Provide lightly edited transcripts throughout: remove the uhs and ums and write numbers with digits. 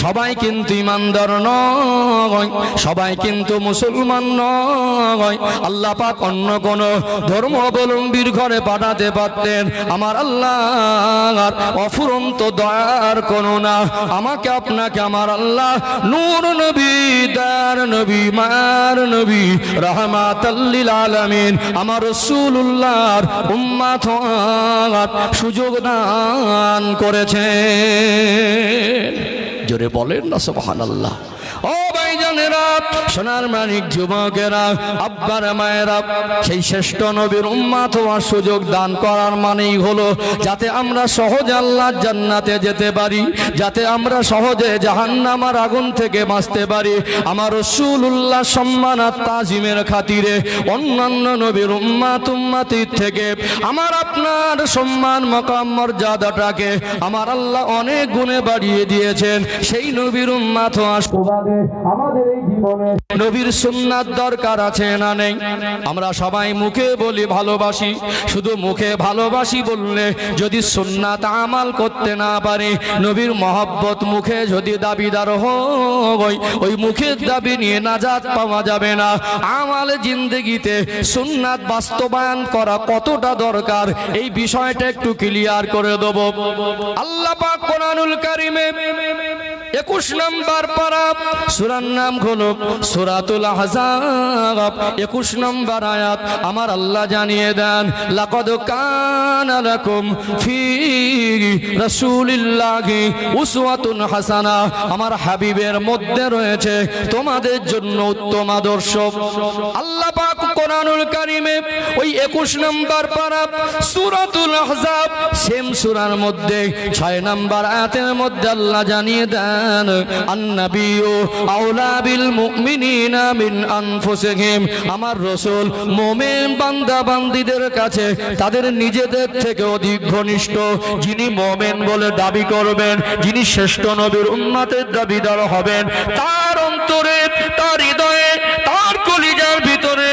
সবাই কিন্তু ইমানদার নয়, সবাই কিন্তু মুসলমান নয়। আল্লাহ পাক অন্য কোন ধর্মাবলম্বীর ঘরে পাঠাতে পারতেন, আমার আল্লাহর অফুরন্ত দয়ার করুণা আমাকে আপনাকে আমার আল্লাহ নূর নবী, দয়ার নবী, মায়ার নবী, রাহমাতাল লিল আলামিন আমার রাসূলুল্লাহর উম্মত হওয়ার সুযোগ দান করেছেন। জোরে বলেন না সুবহানাল্লাহ। ও ভাইজানেরা, সোনার মানিক যুবকেরা, আব্বার মায়েরা, সেই শ্রেষ্ঠ নবীর উম্মত হওয়ার সুযোগ দান করার মানেই হলো যাতে আমরা সহজে আল্লাহর জান্নাতে যেতে পারি, যাতে আমরা সহজে জাহান্নামের আগুন থেকে বাঁচতে পারি। আমার রাসূলুল্লাহ সম্মান আর তাজিমের খাতিরে অন্যান্য নবীর উম্মতির থেকে আমার আপনার সম্মান, মাকাম, মর্যাদাটাকে আমার আল্লাহ অনেক গুণে বাড়িয়ে দিয়েছেন। সেই নবীর উম্মত হওয়ার সুবাদে আমাদের এই জীবনে নবীর সুন্নাত দরকার আছে না নেই? আমরা সবাই মুখে বলি ভালোবাসি, শুধু মুখে ভালোবাসি বললে যদি সুন্নাত আমাল করতে না পারে, নবীর মহব্বত মুখে যদি দাবিদার হয়, ওই মুখের দাবি নিয়ে নাজাত পাওয়া যাবে না। আমাল জিন্দেগিতে সুন্নাত বাস্তবায়ন করা কতটা দরকার এই বিষয়টা একটু ক্লিয়ার করে দেব। আল্লাহ পাক কোরআনুল কারীমে 21 নম্বর পারা, সূরার নাম হলো সূরাতুল আহজাব, 21 নম্বর আয়াত আমার আল্লাহ জানিয়ে দেন, লাকাদ কানা লাকুম ফি রাসূলিল্লাহি উসওয়াতুন হাসানা, আমার হাবিবের মধ্যে রয়েছে তোমাদের জন্য উত্তম আদর্শ। আল্লাহ পাক কোরআনুল কারীমে ওই 21 নম্বর পারা সূরাতুল আহজাব সেম সূরার মধ্যে 6 নম্বর আয়াতের মধ্যে আল্লাহ জানিয়ে দেন, আন-নাবিয়্যু আওলা বিল মুমিনিনা মিন আনফুসিহিম, আমার রাসূল মুমিন বান্দা বান্দীদের কাছে তাদের নিজেদের থেকে অধিক ঘনিষ্ঠ। যিনি মুমিন বলে দাবি করবেন, যিনি শ্রেষ্ঠ নবীর উম্মতের দাবিদার হবেন, তার অন্তরে, তার হৃদয়ে, তার কলিজার ভিতরে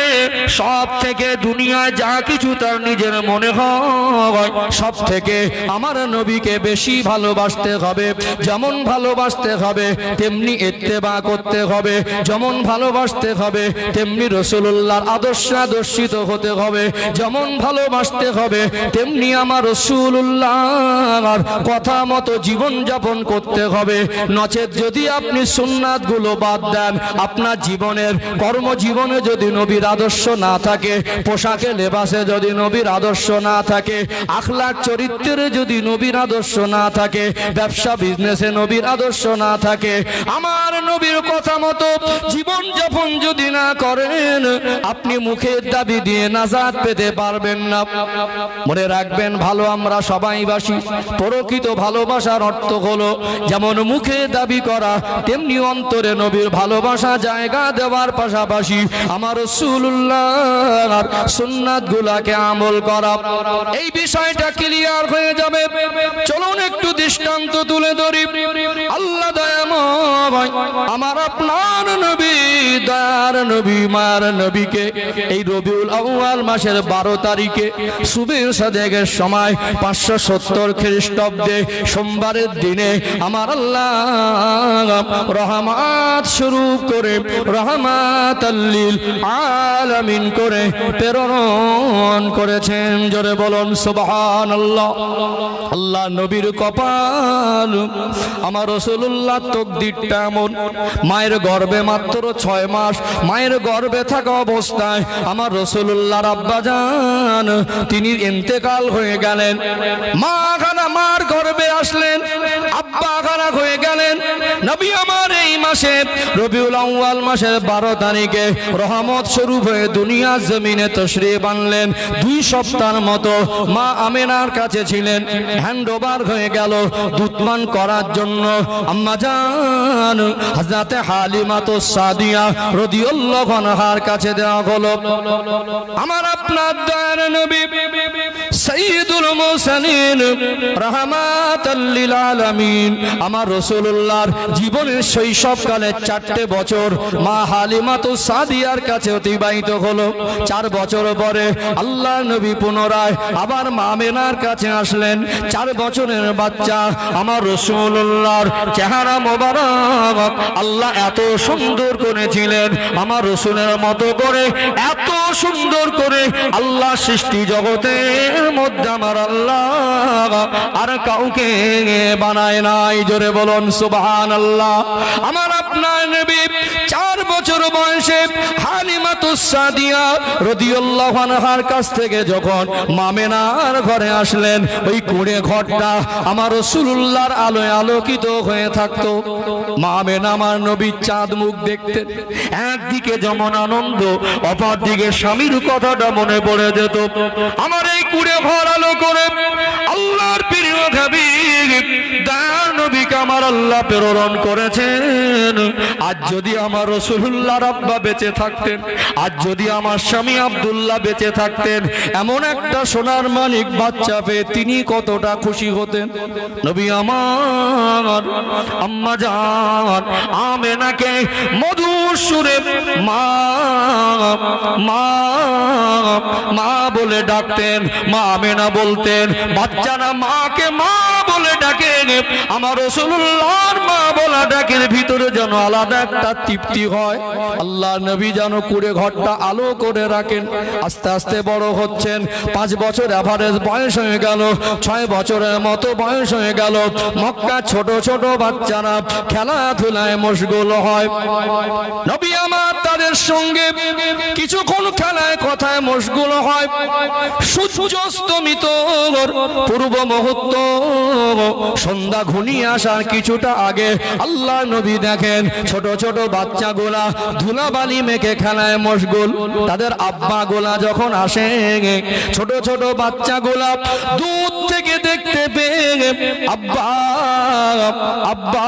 সব থেকে দুনিয়ায় যা কিছু তার নিজের মনে হয় সব থেকে আমার নবীকে বেশি ভালোবাসতে হবে। যেমন ভালোবাসতে হবে তেমনি ইত্তেবা করতে হবে, যেমন ভালোবাসতে হবে তেমনি রাসূলুল্লাহর আদর্শে আদর্শিত হতে হবে, যেমন ভালোবাসতে হবে তেমনি আমার রাসূলুল্লাহর কথা মতো জীবন যাপন করতে হবে। নচেত যদি আপনি সুন্নাতগুলো বাদ দেন, আপনার জীবনের কর্মজীবনে যদি নবীর আদর্শ না থাকে, পোশাকে লেবাসে যদি নবীর আদর্শ না থাকে, আখলাক চরিত্রে যদি নবীর আদর্শ না থাকে, ব্যবসা বিজনেসে নবীর আদর্শ না থাকে, আমার নবীর কথা মতো জীবন যাপন যদি না করেন, আপনি মুখের দাবি দিয়ে নাজাত পেতে পারবেন না। মনে রাখবেন, ভালো আমরা সবাই বাসি, প্রকৃত ভালোবাসার অর্থ হলো যেমন মুখে দাবি করা তেমনি অন্তরে নবীর ভালোবাসা জায়গা দেওয়ার পাশাপাশি আমার রাসূলুল্লাহর সুন্নাতগুলোকে আমল করা। এই বিষয়টা ক্লিয়ার হয়ে যাবে। চলুন একটু দৃষ্টান্ত তুলে ধরি। আল্লাহ দয়াময় আমার আপনার নবী, দয়ার নবী, মায়ার নবীকে এই রবিউল আউয়াল মাসের 12 তারিখে সুবহে সাদেকের সময় 570 খ্রিস্টাব্দে সোমবারের দিনে আমার আল্লাহ রহমত স্বরূপ করে রহমাতাল লিল আলামিন করে প্রেরণ করেছেন। জোরে বলুন সুবহানাল্লাহ। আল্লাহ নবীর কপাল, আমার রাসূলুল্লাহ তকদিরটা এমন, মায়ের গর্ভে মাত্র 6 মাস মায়ের গর্ভে থাকা অবস্থায় আমার রাসূলুল্লাহর আব্বাজান তিনি ইন্তেকাল হয়ে গেলেন। মা খানা মার গর্ভে আসলেন, আব্বা খানা হয়ে গেলেন। নবী আমার এই মাসে রবিউল আউয়াল মাসের 12 তারিখে রহমত স্বরূপ হয়ে দুনিয়ার জমিনে তশরিফ আনলেন। 2 সপ্তাহের মতো মা আমেনার কাছে ছিলেন। হ্যান্ড ওভার হয়ে গেল দুধপান করার জন্য আম্মা জান হযরতে হালিমাতুস সাদিয়া রাদিয়াল্লাহু আনহার কাছে দেওয়া হলো। আমার আপনার দয়ার নবী সাইয়্যিদুল মুরসালিন রাহমাতাল লিল আলামিন আমার রাসূলুল্লাহর জীবনের শৈশবকালে 4টে বছর মা হালিমাতুস সাদিয়ার কাছে অতিবাহিত হলো। 4 বছর পরে আল্লাহ নবী পুনরায় আবার মা আমেনার কাছে আসলেন। 4 বছরের বাচ্চা আমার রাসূলুল্লাহর চেহারা মোবারক আল্লাহ এত সুন্দর করেছিলেন, আমার রাসূলের মতো করে এত সুন্দর করে আল্লাহ সৃষ্টি জগতের মধ্যে আমার আল্লাহ আর কাউকে বানায় নাই। জোরে বলুন সুবহানাল্লাহ। আমার আপনার নবী 4 বছর বয়সে হালিমাতুস সাদিয়া রাদিয়াল্লাহু আনহার কাছ থেকে যখন মামেনার ঘরে আসলেন, ওই কুঁড়ে ঘরটা আমার রাসূলুল্লাহর আলোয় আলোকিত হয়ে থাকতো। মামেনা আমার নবীর চাঁদ মুখ দেখতেন। একদিকে যেমন আনন্দ, অপরদিকে স্বামীর কথাটা মনে পড়ে যেত। আমার এই কুঁড়ে ঘর আলো করে আল্লাহর প্রিয় হাবিব দয়ার নবীকে আমার আল্লাহ প্রেরণ করেছেন। আজ যদি আমার রাসূলুল্লাহর আব্বা বেঁচে থাকতেন, আজ যদি আমার স্বামী আব্দুল্লাহ বেঁচে থাকতেন, এমন একটা সোনার মানিক বাচ্চা পেয়ে তিনি কতটা খুশি হতেন। নবী আমার আম্মা জান আমেনাকে মধুর সুরে মা মা মা বলে ডাকতেন। মা আমেনা বলতেন, বাচ্চারা মাকে মা বলে ডাকে। আমার রাসূলুল্লাহর মা বলা ডাকের ভিতরে যেন আলাদা একটা তৃপ্তি হয়। আল্লাহ নবী যেন কুড়ে ঘরটা আলো করে রাখেন। আস্তে আস্তে বড় হচ্ছেন। 5 বছর এভারেজ বয়স হয়ে গেল, 6 বছরের মতো বয়স হয়ে গেল। মক্কা ছোট ছোট বাচ্চারা খেলাধুলায় মশগুল হয়। নবী আমার তাদের সঙ্গে কিছুক্ষণ খেলায় কথায় মশগুল হয়। সূর্যাস্তমিত পূর্ব মুহূর্ত, সন্ধ্যা ঘনিয়ে আসার কিছুটা আগে আল্লাহ নবী দেখেন ছোট ছোট বাচ্চাগুলা ধুলাবালি মেখে খেলায় মশগুল। তাদের আব্বা গোলা যখন আসে, ছোট ছোট বাচ্চাগুলা দূর থেকে দেখতে পেয়ে আব্বা আব্বা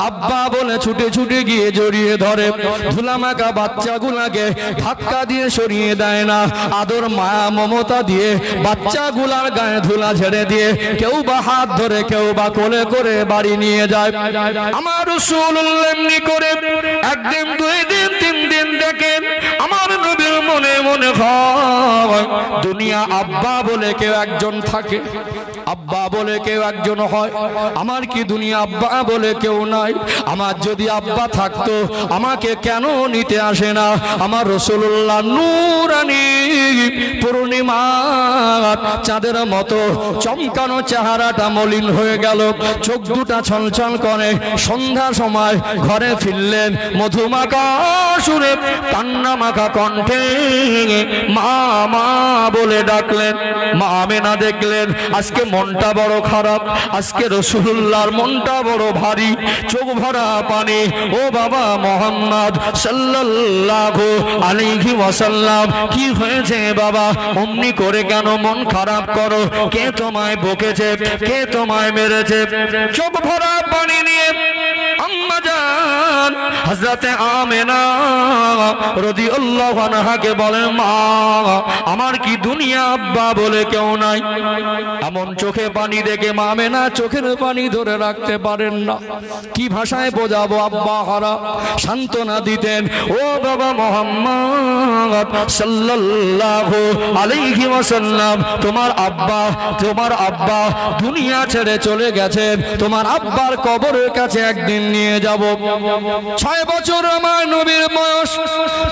আব্বা বলে ছুটে ছুটে গিয়ে জড়িয়ে ধরে। ধুলামাখা বাচ্চাগুলাকে ধাক্কা দিয়ে সরিয়ে দেয় না, আদর মায়া মমতা দিয়ে বাচ্চাগুলার গায়ে ধুলা ঝেড়ে দিয়ে কেউ বা হাত ধরে, কেউ বা কোলে করে বাড়ি নিয়ে যায়। আমার রাসূলুল্লাহ এমনি করে 1 দিন 2 দিন 3 দিন দেখেন আমার নবীর মনে মনে হয় দুনিয়া আব্বা বলে কেউ একজন থাকে, আব্বা বলে কেউ একজন হয়। আমার কি দুনিয়া আব্বা বলে কেউ নাই? আমার যদি আব্বা থাকতো আমাকে কেন নিতে আসে না? আমার রাসূলুল্লাহ নূরানী পূর্ণিমা চাঁদের মতো চমকানো চেহারাটা মলিন হয়ে গেল, চোখ দুটা ছলছল করে। সন্ধ্যার সময় ঘরে ফিরলেন, মধুমাখা সুরে কান্না মাখা কণ্ঠে মা মা বলে ডাকলেন। মা আমেনা দেখলেন আজকে মনটা বড় খারাপ, আজকে রাসূলুল্লাহর মনটা বড় ভারী, চোখ ভরা পানি। ও বাবা মুহাম্মদ সাল্লাল্লাহু আলাইহি ওয়াসাল্লাম, কি হয়েছে বাবা? অমনি করে কেন মন খারাপ করো? কে তোমায় বকেছে? কে তোমায় মেরেছে? চোখ ভরা পানি নিয়ে আম্মা জান হযরতে আমেনা রাদিয়াল্লাহু আনহাকে বলেন, মা আমার কি দুনিয়া আব্বা বলে কেউ নাই? এমন চোখে পানি দেখে মা আমেনা চোখের পানি ধরে রাখতে পারেন না। কি ভাষায় বোঝাবো? আব্বা হারা সান্ত্বনা দিতেন। ও বাবা মুহাম্মদ সাল্লাল্লাহু আলাইহি ওয়াসাল্লাম, তোমার আব্বা দুনিয়া ছেড়ে চলে গেছেন, তোমার আব্বার কবরের কাছে একদিন নিয়ে যাব। 6 বছর আমার নবীর বয়স।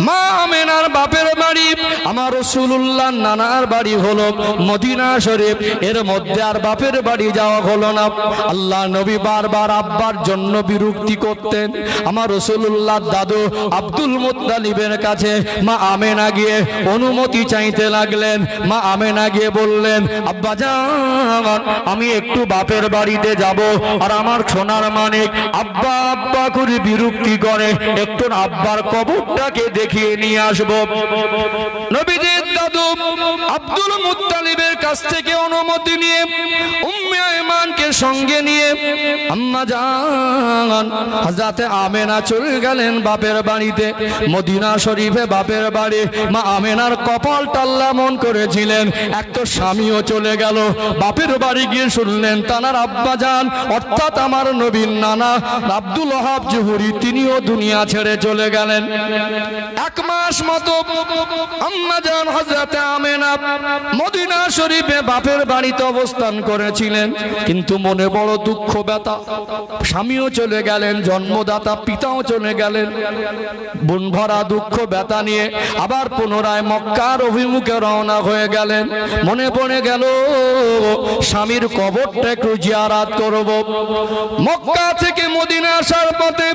মা আমেনার বাপের বাড়ি আমার রাসূলুল্লাহ নানার বাড়ি হলো মদিনা শরীফ, এর মধ্যে আর বাপের বাড়ি যাওয়া হলো না। আল্লাহ নবী বারবার আব্বার জন্য বিরক্তি করতেন। আমার রাসূলুল্লাহ দাদু আব্দুল মুত্তালিবের কাছে মা আমেনা গিয়ে অনুমতি চাইতে লাগলেন। মা আমেনা গিয়ে বললেন, আব্বা জান আমি একটু বাপের বাড়িতে যাব, আর আমার সোনার মানিক আব্বা আব্বা করে বিরক্তি করে, একটু আব্বার কবরটাকে দেখিয়ে নিয়ে আসবো। নবীজির দাদু আব্দুল মুত্তালিবের কাছ থেকে অনুমতি নিয়ে উম্মে আইমানকে সঙ্গে নিয়ে আম্মা জান হযরত আমেনা চলে গেলেন বাপের বাড়িতে। মদিনা শরীফে বাপের বাড়ি মা আমেনার কপালটা আল্লাহ মন করেছিলেন, এক তো স্বামীও চলে গেল, বাপের বাড়ি গিয়ে শুনলেন তানার আব্বা জান অর্থাৎ আমার নবীর নানা আব্দুল ওয়াহাব জুহুরি তিনিও দুনিয়া ছেড়ে চলে গেলেন। এক মাস মতো আম্মা জান হযরত আমেনা মদিনা শরীফে বাপের বাড়িতে অবস্থান করেছিলেন, কিন্তু মনে বড় দুঃখ ব্যথা। স্বামীও চলে গেলেন, জন্মদাতা পিতাও চলে গেলেন, বুন ভরা দুঃখ ব্যথা নিয়ে আবার পুনরায় মক্কার অভিমুখে রওনা হয়ে গেলেন। মনে পড়ে গেল স্বামীর কবরটা একটু জিয়ারত করব। মক্কা থেকে মদিনা আসার পথে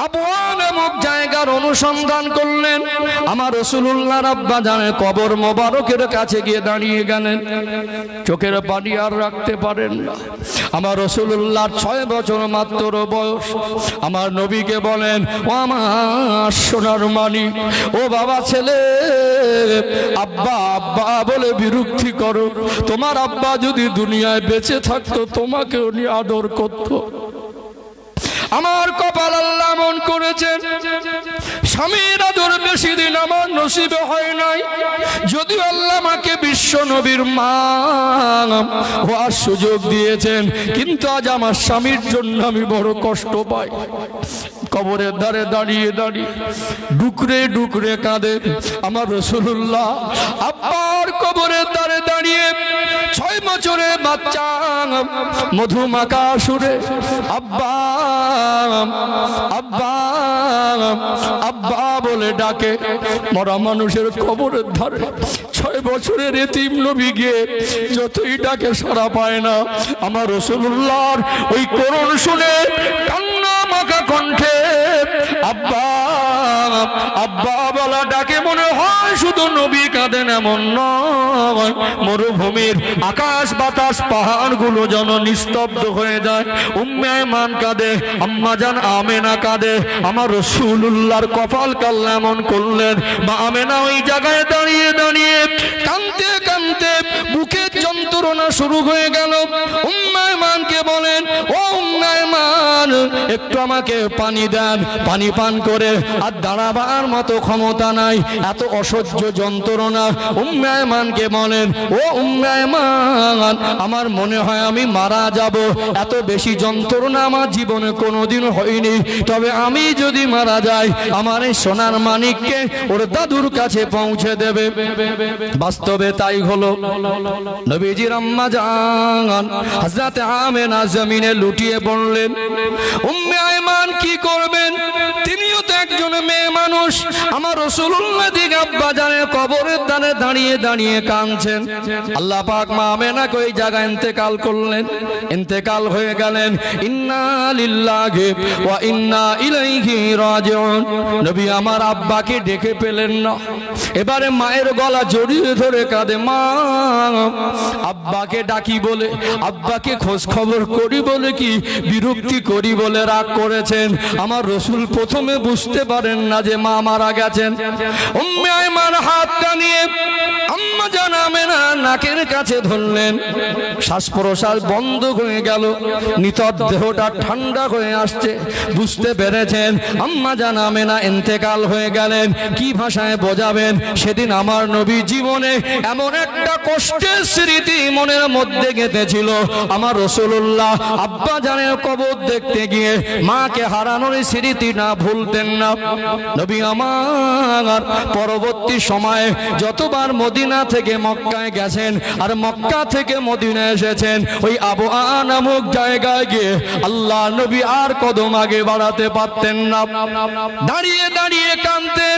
আবওয়া নামক জায়গার অনুসন্ধান করলেন। আমার রাসূলুল্লাহর আব্বা জানের কবর মোবারকের কাছে গিয়ে দাঁড়িয়ে গেলেন, চোখের পানি আর রাখতে পারেন না। আমার রাসূলুল্লাহর 6 বছর মাত্র বয়স। আমার নবীকে বলেন, ও আমার সোনার মানিক, ও বাবা ছেলে, আব্বা আব্বা বলে বিরক্তি করো। তোমার আব্বা যদি দুনিয়ায় বেঁচে থাকতো তোমাকে উনি আদর করত। আমার কপাল আল্লাহ মন করেছেন, স্বামীর আদর বেশি দিন আমার নসিবে হয় নাই। যদিও আল্লাহ আমাকে বিশ্ব নবীর মা হওয়ার সুযোগ দিয়েছেন, কিন্তু আজ আমার স্বামীর জন্য আমি বড় কষ্ট পাই। কবরের ধারে দাঁড়িয়ে দাঁড়িয়ে ডুকরে ডুকরে কাঁদে আমার রাসূলুল্লাহ। আব্বার কবরের ধারে দাঁড়িয়ে 6 বছরের বাচ্চা মধুমাখা সুরে আব্বা আব্বা আব্বা বলে ডাকে। মরা মানুষের কবরের ধারে 6 বছরের এতিম নবী গিয়ে যতই ডাকে সাড়া পায় না। আমার রাসূলুল্লাহর ওই করুণ শুনে কান্না মাখা কণ্ঠে আব্বা আব্বা বলা ডাকে মনে হয় শুধু নবী কাঁদেন এমন নয়, মরুভূমির আকাশ বাতাস পাহাড়গুলো যেন নিস্তব্ধ হয়ে যায়। উম্মে আইমান কাঁদে, আম্মা জান আমেনা কাঁদে। আমার রাসূলুল্লাহর কপাল কাল্লা এমন করলেন, মা আমেনা ওই জায়গায় দাঁড়িয়ে দাঁড়িয়ে কাঁদতে কাঁদতে বুকের যন্ত্রণা শুরু হয়ে গেল। উম্মে আইমানকে বলেন, ও উম্মে আইমান, একটু আমাকে পানি দেন, পানি পান করে আর দাঁড়াবার মতো ক্ষমতা নাই, এত অসহ্য যন্ত্রণা। উম্মে আইমানকে বলেন, ও উম্মে আইমান, আমার মনে হয় আমি মারা যাব। এত বেশি যন্ত্রণা আমার জীবনে কোনোদিন হয়নি, তবে আমি যদি মারা যাই আমার এই সোনার মানিককে ওর দাদুর কাছে পৌঁছে দেবে। বাস্তবে তাই হলো। নবীজির আম্মা জান হযরত আমেনা জমিনে লুটিয়ে পড়লেন। উম্মে আইমান কি করবেন? তিনিও তো একজন মেয়ে মানুষ। আমার রাসূলুল্লাহ দিক আব্বা জানের কবরের ধারে দাঁড়িয়ে দাঁড়িয়ে কাঁদছেন। আল্লাহ পাক মা আমেনাকে ওই জায়গায় ইন্তেকাল করলেন, ইন্তেকাল হয়ে গেলেন। ইন্না লিল্লাহি ওয়া ইন্না ইলাইহি রাজিউন। নবী আমার আব্বাকে ডেকে পেলেন না, এবারে মায়ের গলা জড়িয়ে ধরে কাঁদে, মা আব্বাকে ডাকি বলে, আব্বাকে খোঁজ খবর করি বলে কি বিরক্তি করি বলে রাগ করেছেন। আমার রাসূল প্রথমে বুঝতে পারেন না যে মা মারা গেছেন। উম্মে আইমান হাতটা নিয়ে আম্মা জান আমেনা নাকের কাছে ধরলেন, শ্বাস প্রশ্বাস বন্ধ হয়ে গেল, নিতর দেহটা ঠান্ডা হয়ে আসছে। বুঝতে পেরেছেন আম্মা জান আমেনা ইন্তেকাল হয়ে গেলেন। কি ভাষায় বোঝাবেন? সেদিন আমার নবী জীবনে এমন একটা কষ্টের স্মৃতি মনের মধ্যে গেঁথেছিল। আমার রাসূলুল্লাহ আব্বা জানের কবর দেখতে গিয়ে মাকে হারানোর স্মৃতি না ভুলতেন না। নবী আমার পরবর্তী সময়ে যতবার মদিনা থেকে মক্কায় গেছেন আর মক্কা থেকে মদিনা এসেছেন, ওই আবওয়া নামক জায়গায় গিয়ে আল্লাহ নবী আর কদম আগে বাড়াতে পারতেন না। দাঁড়িয়ে দাঁড়িয়ে কাঁদতেন,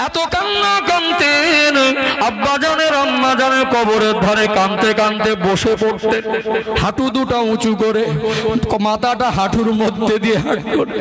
এত কান্না কাঁদতেন। আব্বা জানের আম্মা জানের কবরের ধারে কাঁদতে কাঁদতে বসে পড়তেন, হাঁটু দুটা উঁচু করে, মাথাটা হাঁটুর মধ্যে দিয়ে হাঁট করে,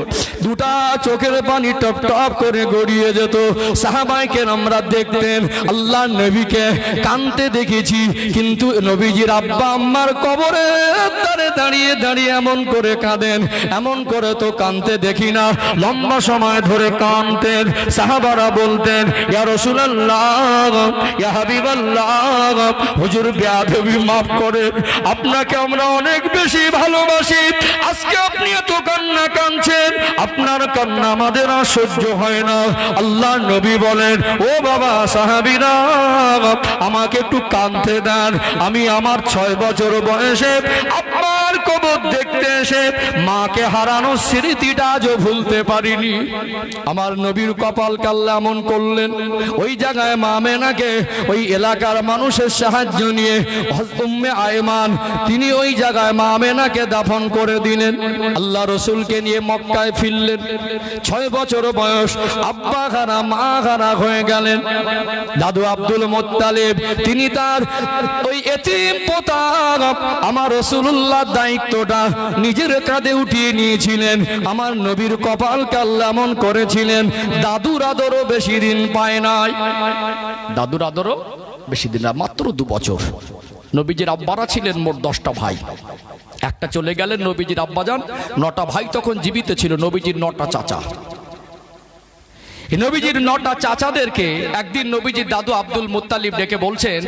দুটা চোখের পানি টপ টপ করে গড়িয়ে যেত। সাহাবায়ে আমরা দেখতেন আল্লাহ নবীকে কাঁদতে দেখেছি, কিন্তু নবীজির আব্বা আম্মার কবরের ধারে দাঁড়িয়ে দাঁড়িয়ে এমন করে কাঁদেন, এমন করে তো কাঁদতে দেখি না। লম্বা সময় ধরে কাঁদতেন। সাহাবারা বলতেন, ইয়া রাসূলুল্লাহ রাসূলুল্লাহ, ইয়া হাবিবাল্লাহ, হুজুর বেয়াদবি মাফ করে, আপনাকে আমরা অনেক বেশি ভালোবাসি। আজকে আপনি এত কান্না কাঁদছেন, আপনার কান্না আমাদের আর সহ্য হয় না। আল্লাহ নবী বলেন, ও বাবা সাহাবীরা, আমাকে একটু কাঁদতে দেন। আমি আমার 6 বছর বয়সে আপনার কবর দেখতে এসে মাকে হারানোর স্মৃতিটা আজও ভুলতে পারিনি। আমার নবীর কপাল কাল্লা এমন করলেন, ওই জায়গায় মা আমেনাকে ওই এলাকার মানুষের সাহায্য নিয়ে উম্মে আয়মান তিনি ওই জায়গায় মা আমেনাকে দাফন করে দিলেন। আল্লাহ রসুলকে নিয়ে মক্কায় ফিরলেন। 6 বছর বয়স, আব্বা খানা মা খানা হয়ে গেলেন। দাদু আব্দুল মুত্তালিব তিনি তার ওই এতিম পোতা আমার রাসূলুল্লাহর দায়িত্বটা নিজের কাঁধে উঠিয়ে নিয়েছিলেন। আমার নবীর কপাল কাল্লা এমন করেছিলেন, দাদুর আদরও বেশি দিন পায় নাই। দাদুর আদরও বেশি দিন না, মাত্র 2 বছর। নবীজির আব্বারা ছিলেন মোট 10টা ভাই। একটা চলে গেলেন নবীজির আব্বাজান, 9টা ভাই তখন জীবিত ছিল। নবীজির 9টা চাচা। নবীজির 9টা চাচাদেরকে একদিন নবীজির দাদু আব্দুল মুত্তালিব ডেকে বলছেন,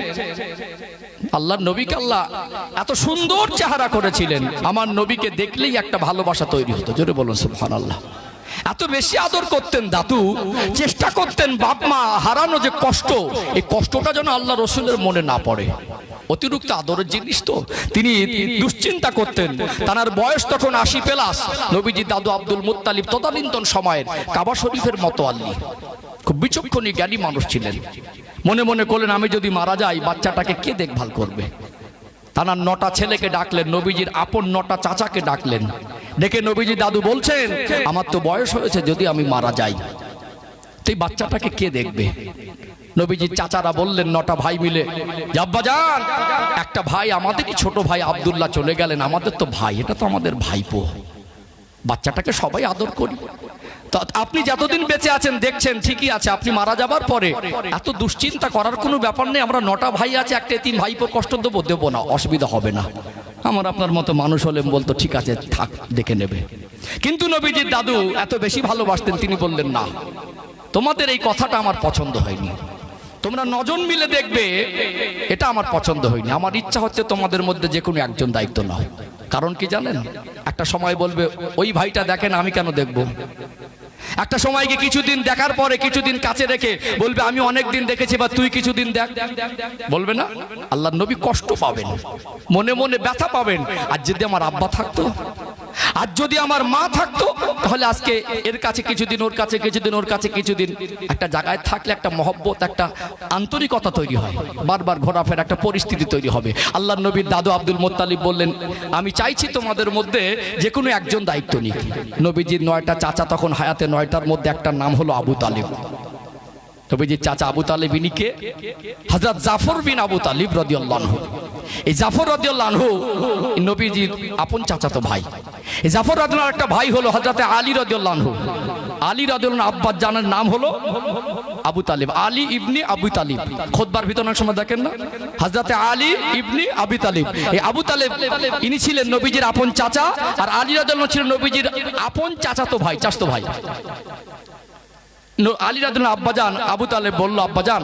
আল্লাহর নবীকে আল্লাহ এত সুন্দর চেহারা করেছিলেন, আমার নবীকে দেখলেই একটা ভালোবাসা তৈরি হতো। জোরে বলুন সুবহানাল্লাহ। এত বেশি আদর করতেন দাদু, চেষ্টা করতেন বাপ মা হারানো যে কষ্ট, এই কষ্টটা যেন আল্লাহ রসুলের মনে না পড়ে। অতিরিক্ত আদরের জিনিস তো, তিনি দুশ্চিন্তা করতেন। তার বয়স তখন 80+। নবীজি দাদু আব্দুল মুত্তালিব তদানীন্তন সময়ের কাবা শরীফের মতো আল্লি, খুব বিচক্ষণী জ্ঞানী মানুষ ছিলেন। মনে মনে করলেন, আমি যদি মারা যাই বাচ্চাটাকে কে দেখভাল করবে? তার 9টা ছেলেকে ডাকলেন, নবীজির আপন 9টা চাচাকে ডাকলেন। ডেকে নবীজি দাদু বলছেন, আমার তো বয়স হয়েছে, যদি আমি মারা যাই তো এই বাচ্চাটাকে কে দেখবে? নবীজির চাচারা বললেন 9টা ভাই মিলে, আব্বাজান একটা ভাই আমাদেরই ছোট ভাই আব্দুল্লাহ চলে গেলেন, আমাদের তো ভাই, এটা তো আমাদের ভাইপো, বাচ্চাটাকে সবাই আদর করি। তো আপনি যতদিন বেঁচে আছেন দেখছেন ঠিকই আছে, আপনি মারা যাবার পরে এত দুশ্চিন্তা করার কোনো ব্যাপার নেই। আমরা 9টা ভাই আছে, একটা এতিম ভাইপো কষ্ট দেবো না, অসুবিধা হবে না। আমার আপনার মতো মানুষ হলে বলতো ঠিক আছে থাক, দেখে নেবে। কিন্তু নবীজির দাদু এত বেশি ভালোবাসতেন, তিনি বললেন, না, তোমাদের এই কথাটা আমার পছন্দ হয়নি, তোমরা 9 জন মিলে দেখবে, এটা আমার পছন্দ হয়নি। আমার ইচ্ছা হচ্ছে তোমাদের মধ্যে যে কোনো একজন দায়িত্ব নাও। কারণ কি জানেন? একটা সময় বলবে ওই ভাইটা দেখেন, আমি কেন দেখব? একটা সময়কে কিছুদিন দেখার পরে কিছুদিন কাছে রেখে বলবে আমি অনেক দিন দেখেছি, বা তুই কিছুদিন দেখ, বলবে না? আল্লাহর নবী কষ্ট পাবেন, মনে মনে ব্যথা পাবেন। আর যদি আমার আব্বা থাকতো, আর যদি আমার মা থাকতো, তাহলে আজকে এর কাছে কিছুদিন, ওর কাছে কিছুদিন, ওর কাছে কিছুদিন, একটা জায়গায় থাকলে একটা মহব্বত, একটা আন্তরিকতা তৈরি হয়, বারবার ঘোরাফেরা একটা পরিস্থিতি তৈরি হবে। আল্লাহর নবীর দাদু আব্দুল মুত্তালিব বললেন, আমি চাইছি তোমাদের মধ্যে যে কোনো একজন দায়িত্ব নিক। নবীজির 9টা চাচা তখন হায়াতে, 9টার মধ্যে একটা নাম হলো আবু তালিব। নবীজির চাচা আবু তালিব ইনি কে? হযরত জাফর বিন আবু তালিব রাদিয়াল্লাহু আনহু। এই জাফর রাদিয়াল্লাহু আনহু নবীজির আপন চাচাতো ভাই। এই জাফর রাদিয়াল্লাহু আনহু একটা ভাই হলো হযরত আলী রাদিয়াল্লাহু আনহু। আলী রাদিয়াল্লাহু আনহু আব্বার জানের নাম হলো আবু তালিব, আলী ইবনে আবু তালিব। খুতবার ভিতরে অনেক সময় দেখেন না, হযরত আলী ইবনে আবু তালিব। এই আবু তালিব ইনি ছিলেন নবীজির আপন চাচা, আর আলী রাদিয়াল্লাহু আনহু ছিলেন নবীজির আপন চাচাতো ভাই, চাচাতো ভাই। আলী রাদিয়াল্লাহু আনহু আব্বাজান আবু তালেব বলল, আব্বাজান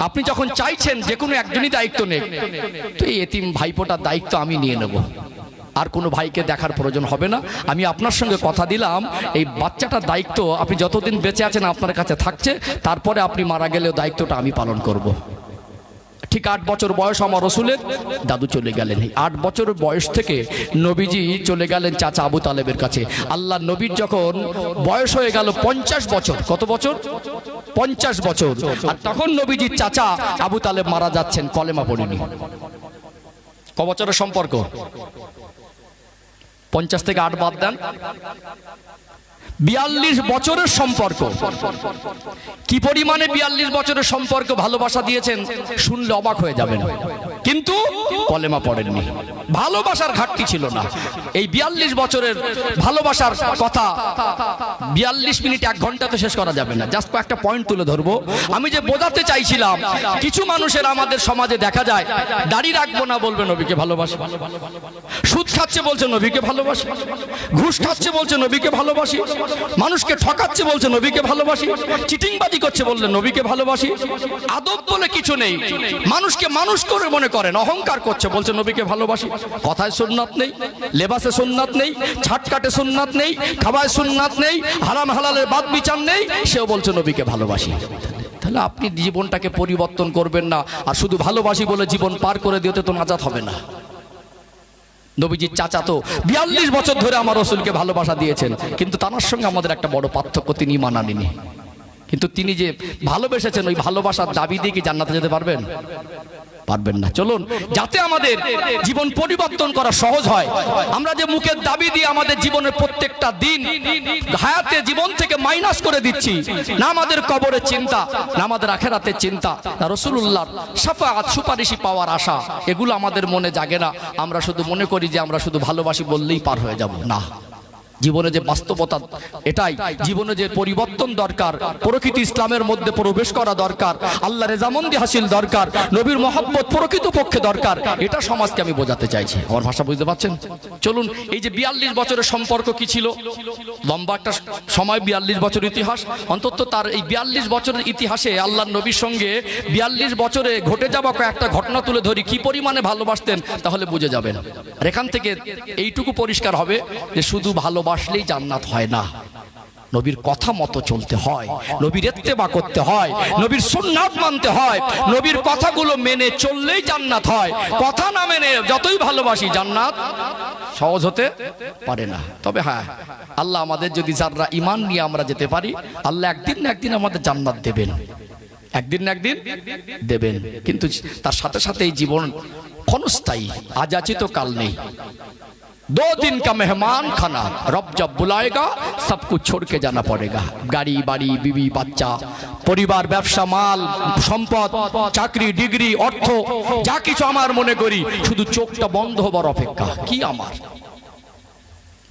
আপনি যখন চাইছেন যে কোনো একজনই দায়িত্ব নেই, তো এই এতিম ভাইপোটার দায়িত্ব আমি নিয়ে নেব, আর কোনো ভাইকে দেখার প্রয়োজন হবে না। আমি আপনার সঙ্গে কথা দিলাম, এই বাচ্চাটার দায়িত্ব আপনি যতদিন বেঁচে আছেন আপনার কাছে থাকছে, তারপরে আপনি মারা গেলেও দায়িত্বটা আমি পালন করব। ঠিক 8 বছর বয়স আমার রসুলের, দাদু চলে গেলেন। 8 বছর বয়স থেকে নবীজি চলে গেলেন চাচা আবু তালেবের কাছে। আল্লাহ নবীর যখন বয়স হয়ে গেল 50 বছর, কত বছর? 50 বছর। আর তখন নবীজির চাচা আবু তালেব মারা যাচ্ছেন, কলেমা পড়েনি। ক বছরের সম্পর্ক? 50 থেকে 8 বাদ দেন, 42 বছরের সম্পর্ক। কি পরিমাণে 42 বছরের সম্পর্ক ভালোবাসা দিয়েছেন শুনলে অবাক হয়ে যাবেন। কিন্তু কলেমা পড়েননি। ভালোবাসার ঘাটতি ছিল না। এই 42 বছরের ভালোবাসার কথা 42 মিনিট 1 ঘন্টাতে শেষ করা যাবে না। জাস্ট কয়েকটা পয়েন্ট তুলে ধরবো। আমি যে বোঝাতে চাইছিলাম, কিছু মানুষের আমাদের সমাজে দেখা যায়, দাড়ি রাখবো না বলবে নবীকে ভালোবাসি, সুদ খাচ্ছে বলছে নবীকে ভালোবাসি, ঘুষ খাচ্ছে বলছে নবীকে ভালোবাসি, মানুষকে ঠকাচ্ছে বলছে নবীকে ভালোবাসি, চিটিংবাজি করছে বললে নবীকে ভালোবাসি। আদব বলে কিছু নেই, মানুষকে মানুষ করে মনে করেন, অহংকার করছে বলছে নবীকে ভালোবাসি। কথায় সুন্নাত নেই, লেবাসে সুন্নাত নেই, ছাটকাটে সুন্নাত নেই, খাওয়ায় সুন্নাত নেই, হারাম হালালের বাদ বিচার নেই, সেও বলছে নবীকে ভালোবাসি। তাহলে আপনি জীবনটাকে পরিবর্তন করবেন না, আর শুধু ভালোবাসি বলে জীবন পার করে দিতে তো নাজাত হবে না। নবীজির চাচা তো 42 বছর ধরে আমার রসুলকে ভালোবাসা দিয়েছেন, কিন্তু তার সঙ্গে আমাদের একটা বড় পার্থক্য, তিনি ঈমান আনেননি। কিন্তু তিনি যে ভালোবেসেছেন, ওই ভালোবাসার দাবি দিয়ে কি জান্নাতে যেতে পারবেন? পারবেন না। চলুন, যাতে আমাদের জীবন পরিবর্তন করা সহজ হয়, আমরা যে মুখের দাবি দিয়ে আমাদের জীবনের প্রত্যেকটা দিন হায়াতে জীবন থেকে মাইনাস করে দিচ্ছি, না আমাদের কবরের চিন্তা, না আমাদের আখিরাতের চিন্তা, না রাসূলুল্লাহর শাফাআত সুপারিশি পাওয়ার আশা, এগুলো আমাদের মনে জাগে না। আমরা শুধু মনে করি যে আমরা শুধু ভালোবাসি বললেই পার হয়ে যাব। না, জীবনে যে বাস্তবতা এটাই, জীবনে যে পরিবর্তন দরকার, প্রকৃতি ইসলামের মধ্যে প্রবেশ করা দরকার, আল্লাহ রেজামন্দি হাসিল দরকার, নবীর মহব্বত প্রকৃত পক্ষে দরকার, এটা সমাজকে আমি বোঝাতে চাইছি। আমার ভাষা বুঝতে পারছেন? চলুন, এই যে 42 বছরের সম্পর্ক কি ছিল, লম্বা একটা সময়, 42 বছর ইতিহাস, অন্তত তার এই 42 বছরের ইতিহাসে আল্লাহর নবীর সঙ্গে 42 বছরে ঘটে যাওয়া কয়েকটা ঘটনা তুলে ধরি, কি পরিমাণে ভালোবাসতেন, তাহলে বুঝে যাবেন। আর এখান থেকে এইটুকু পরিষ্কার হবে যে শুধু ভালোবাসলেই জান্নাত হয় না, নবীর কথা মতো চলতে হয়, নবীর ইত্তেবা করতে হয়, নবীর সুন্নাত মানতে হয়, নবীর কথাগুলো মেনে চললেই জান্নাত হয়। কথা না মেনে যতই ভালোবাসি, জান্নাত সহজ হতে পারে না। তবে হ্যাঁ, আল্লাহ আমাদের যদি যারা ঈমান নিয়ে আমরা যেতে পারি, আল্লাহ একদিন না একদিন আমাদের জান্নাত দেবেন, একদিন না একদিন দেবেন। কিন্তু তার সাথে সাথে এই জীবন ক্ষণস্থায়ী, আজ আছে তো কাল নেই। 2 दिन का मेहमान खाना, रब जब बुलाएगा सब कुछ छोड़ के जाना पड़ेगा। गाड़ी बाड़ी बीवी বাচ্চা, পরিবার, ব্যবসা, মাল সম্পদ, চাকরি, ডিগ্রি, অর্থ, যা কিছু আমার মনে করি শুধু চোখটা বন্ধ হবার অপেক্ষা। কি আমার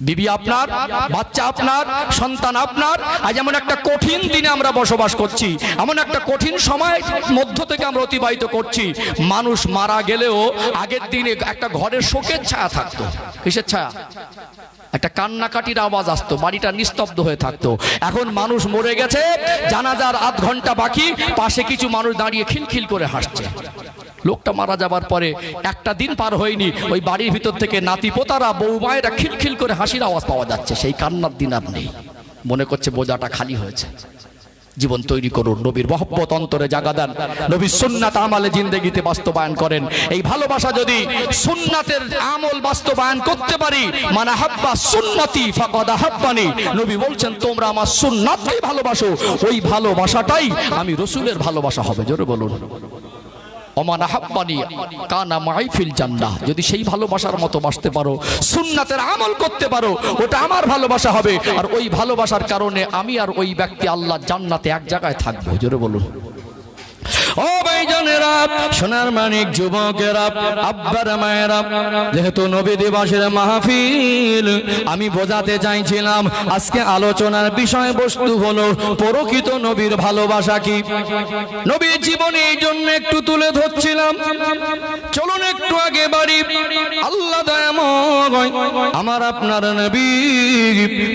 বিবি আপনার, বাচ্চা আপনার, সন্তান আপনার। আজ এমন একটা কঠিন দিনে আমরা বসবাস করছি, এমন একটা কঠিন সময় মধ্য থেকে আমরা অতিবাহিত করছি। মানুষ মারা গেলেও আগের দিনে একটা ঘরের শোকের ছায়া থাকতো। কিসের ছায়া? একটা কান্নাকাটির আওয়াজ আসতো, বাড়িটা নিস্তব্ধ হয়ে থাকতো। এখন মানুষ মরে গেছে, জানাজার আধ ঘন্টা বাকি, পাশে কিছু মানুষ দাঁড়িয়ে খিলখিল করে হাসছে। লোকটা মারা যাবার পরে একটা দিন পার হয়নি, ওই বাড়ির ভিতর থেকে নাতি পোতারা, বউ মায়েরা খিলখিল করে হাসির আওয়াজ পাওয়া যাচ্ছে। সেই কান্নার দিন আর নেই, মনে করছে বোঝাটা খালি হয়েছে। জীবন তৈরি করুন, নবীর মহব্বত অন্তরে জাগা দেন, নবীর সুন্নাত আমলে জিন্দেগিতে বাস্তবায়ন করেন। এই ভালোবাসা যদি সুন্নাতের আমল বাস্তবায়ন করতে পারি, মানে হাব্বা সুন্নতি ফাকাদ হাব্বানি, নবী বলছেন তোমরা আমার সুন্নাতকে ভালোবাসো, ওই ভালোবাসাটাই আমি রাসূলের ভালোবাসা হবে। জোরে বলুন, ওমান আহাব্বানি কানা মাই ফিল জান্নাহ। যদি সেই ভালোবাসার মতো বাসতে পারো, সুন্নাতের আমল করতে পারো, ওটা আমার ভালোবাসা হবে। আর ওই ভালোবাসার কারণে আমি আর ওই ব্যক্তি আল্লাহ জান্নাতে এক জায়গায় থাকবো। জোরে বলুন। ও ভাইজানেরা, সোনার মানিক যুবকেরা, আব্বার মায়েরা, যেহেতু নবী দিবসের মাহফিল, আমি বোঝাতে চাইছিলাম আজকে আলোচনার বিষয়বস্তু হলো প্রকৃত নবীর ভালোবাসা কি। নবীর জীবনে এই জন্য একটু তুলে ধরছিলাম। চলুন একটু আগে বাড়ি। আল্লাহ দয়াময় আমার আপনার নবী,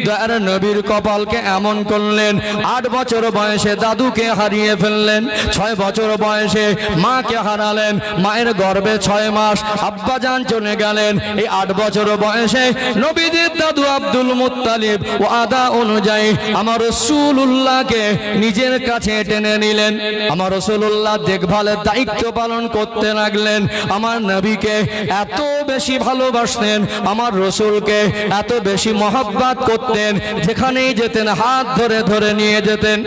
দয়ার নবীর কপালকে এমন করলেন, 8 বছর বয়সে দাদুকে হারিয়ে ফেললেন, 6 বছর বয়সে মাকে হারালেন, মায়ের গর্ভে 6 মাস আব্বাজান চলে গেলেন। এই 8 বছর বয়সে নবীজির দাদু আব্দুল মুত্তালিব ওয়াদা অনুযায়ী আমার রাসূলুল্লাহকে নিজের কাছে টেনে নিলেন। আমার রাসূলুল্লাহ দেখভালের দায়িত্ব পালন করতে লাগলেন। আমার নবীকে এত বেশি ভালোবাসতেন, আমার রাসূলকে এত বেশি মহব্বত করতেন, যেখানেই যেতেন হাত ধরে ধরে নিয়ে যেতেন।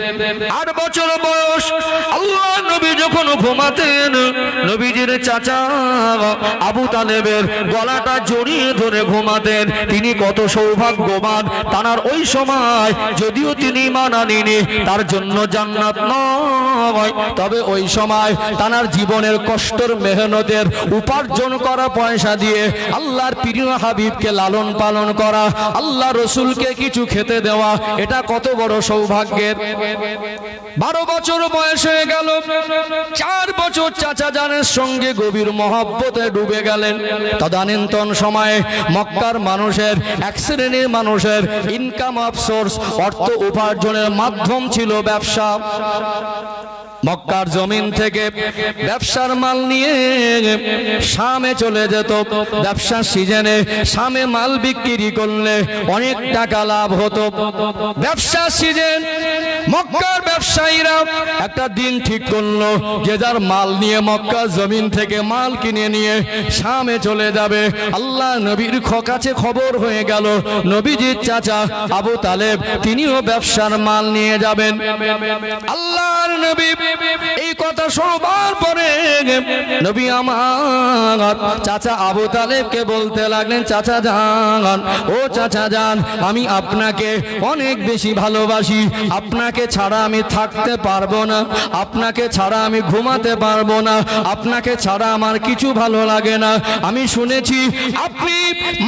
8 বছর বয়স, আল্লাহ নবী যখন ঘুমাতেন, নবীজির চাচা আবু তালেবের গলাটা জড়িয়ে ধরে ঘুমাতেন। তিনি কত সৌভাগ্যবান, তার ওই সময় যদিও তিনি ঈমান আনেননি, তার জন্য জান্নাত নয়, তবে ওই সময় তার জীবনের কষ্টের মেহনতের উপার্জন করা পয়সা দিয়ে আল্লাহর প্রিয় হাবিবকে লালন পালন করা, আল্লাহ রসুলকে কিছু খেতে দেওয়া, এটা কত বড় সৌভাগ্যের। 12 বছর বয়স হয়ে গেল, 4 বছর চাচা জানের সঙ্গে গভীর মহব্বতে ডুবে গেলেন। তদানীন্তন সময়ে মক্কার মানুষের, এক শ্রেণীর মানুষের ইনকাম অফ সোর্স, অর্থ উপার্জনের মাধ্যম ছিল ব্যবসা। মক্কার জমিন থেকে ব্যবসার মাল নিয়ে শামে চলে যেত। ব্যবসার সিজনে শামে মাল বিক্রি করলে অনেক টাকা লাভ হতো। ব্যবসার সিজন মক্কার ব্যবসায়ীরা একটা দিন ঠিক করলো যে যার মাল নিয়ে মক্কার জমিন থেকে মাল কিনে নিয়ে শামে চলে যাবে। আল্লাহ নবীর কাছে খবর হয়ে গেল, নবীজির চাচা আবু তালেব তিনিও ব্যবসার মাল নিয়ে যাবেন। আল্লাহর নবী এই কথা শোনার পরে নবী আমার চাচা আবু তালেবকে বলতে লাগলেন, চাচা যান, ও চাচা যান, আমি আপনাকে অনেক বেশি ভালোবাসি, আপনাকে ছাড়া আমি থাকতে পারবো না, আপনাকে ছাড়া আমি ঘুমাতে পারবো না, আপনাকে ছাড়া আমার কিছু ভালো লাগে না। আমি শুনেছি আপনি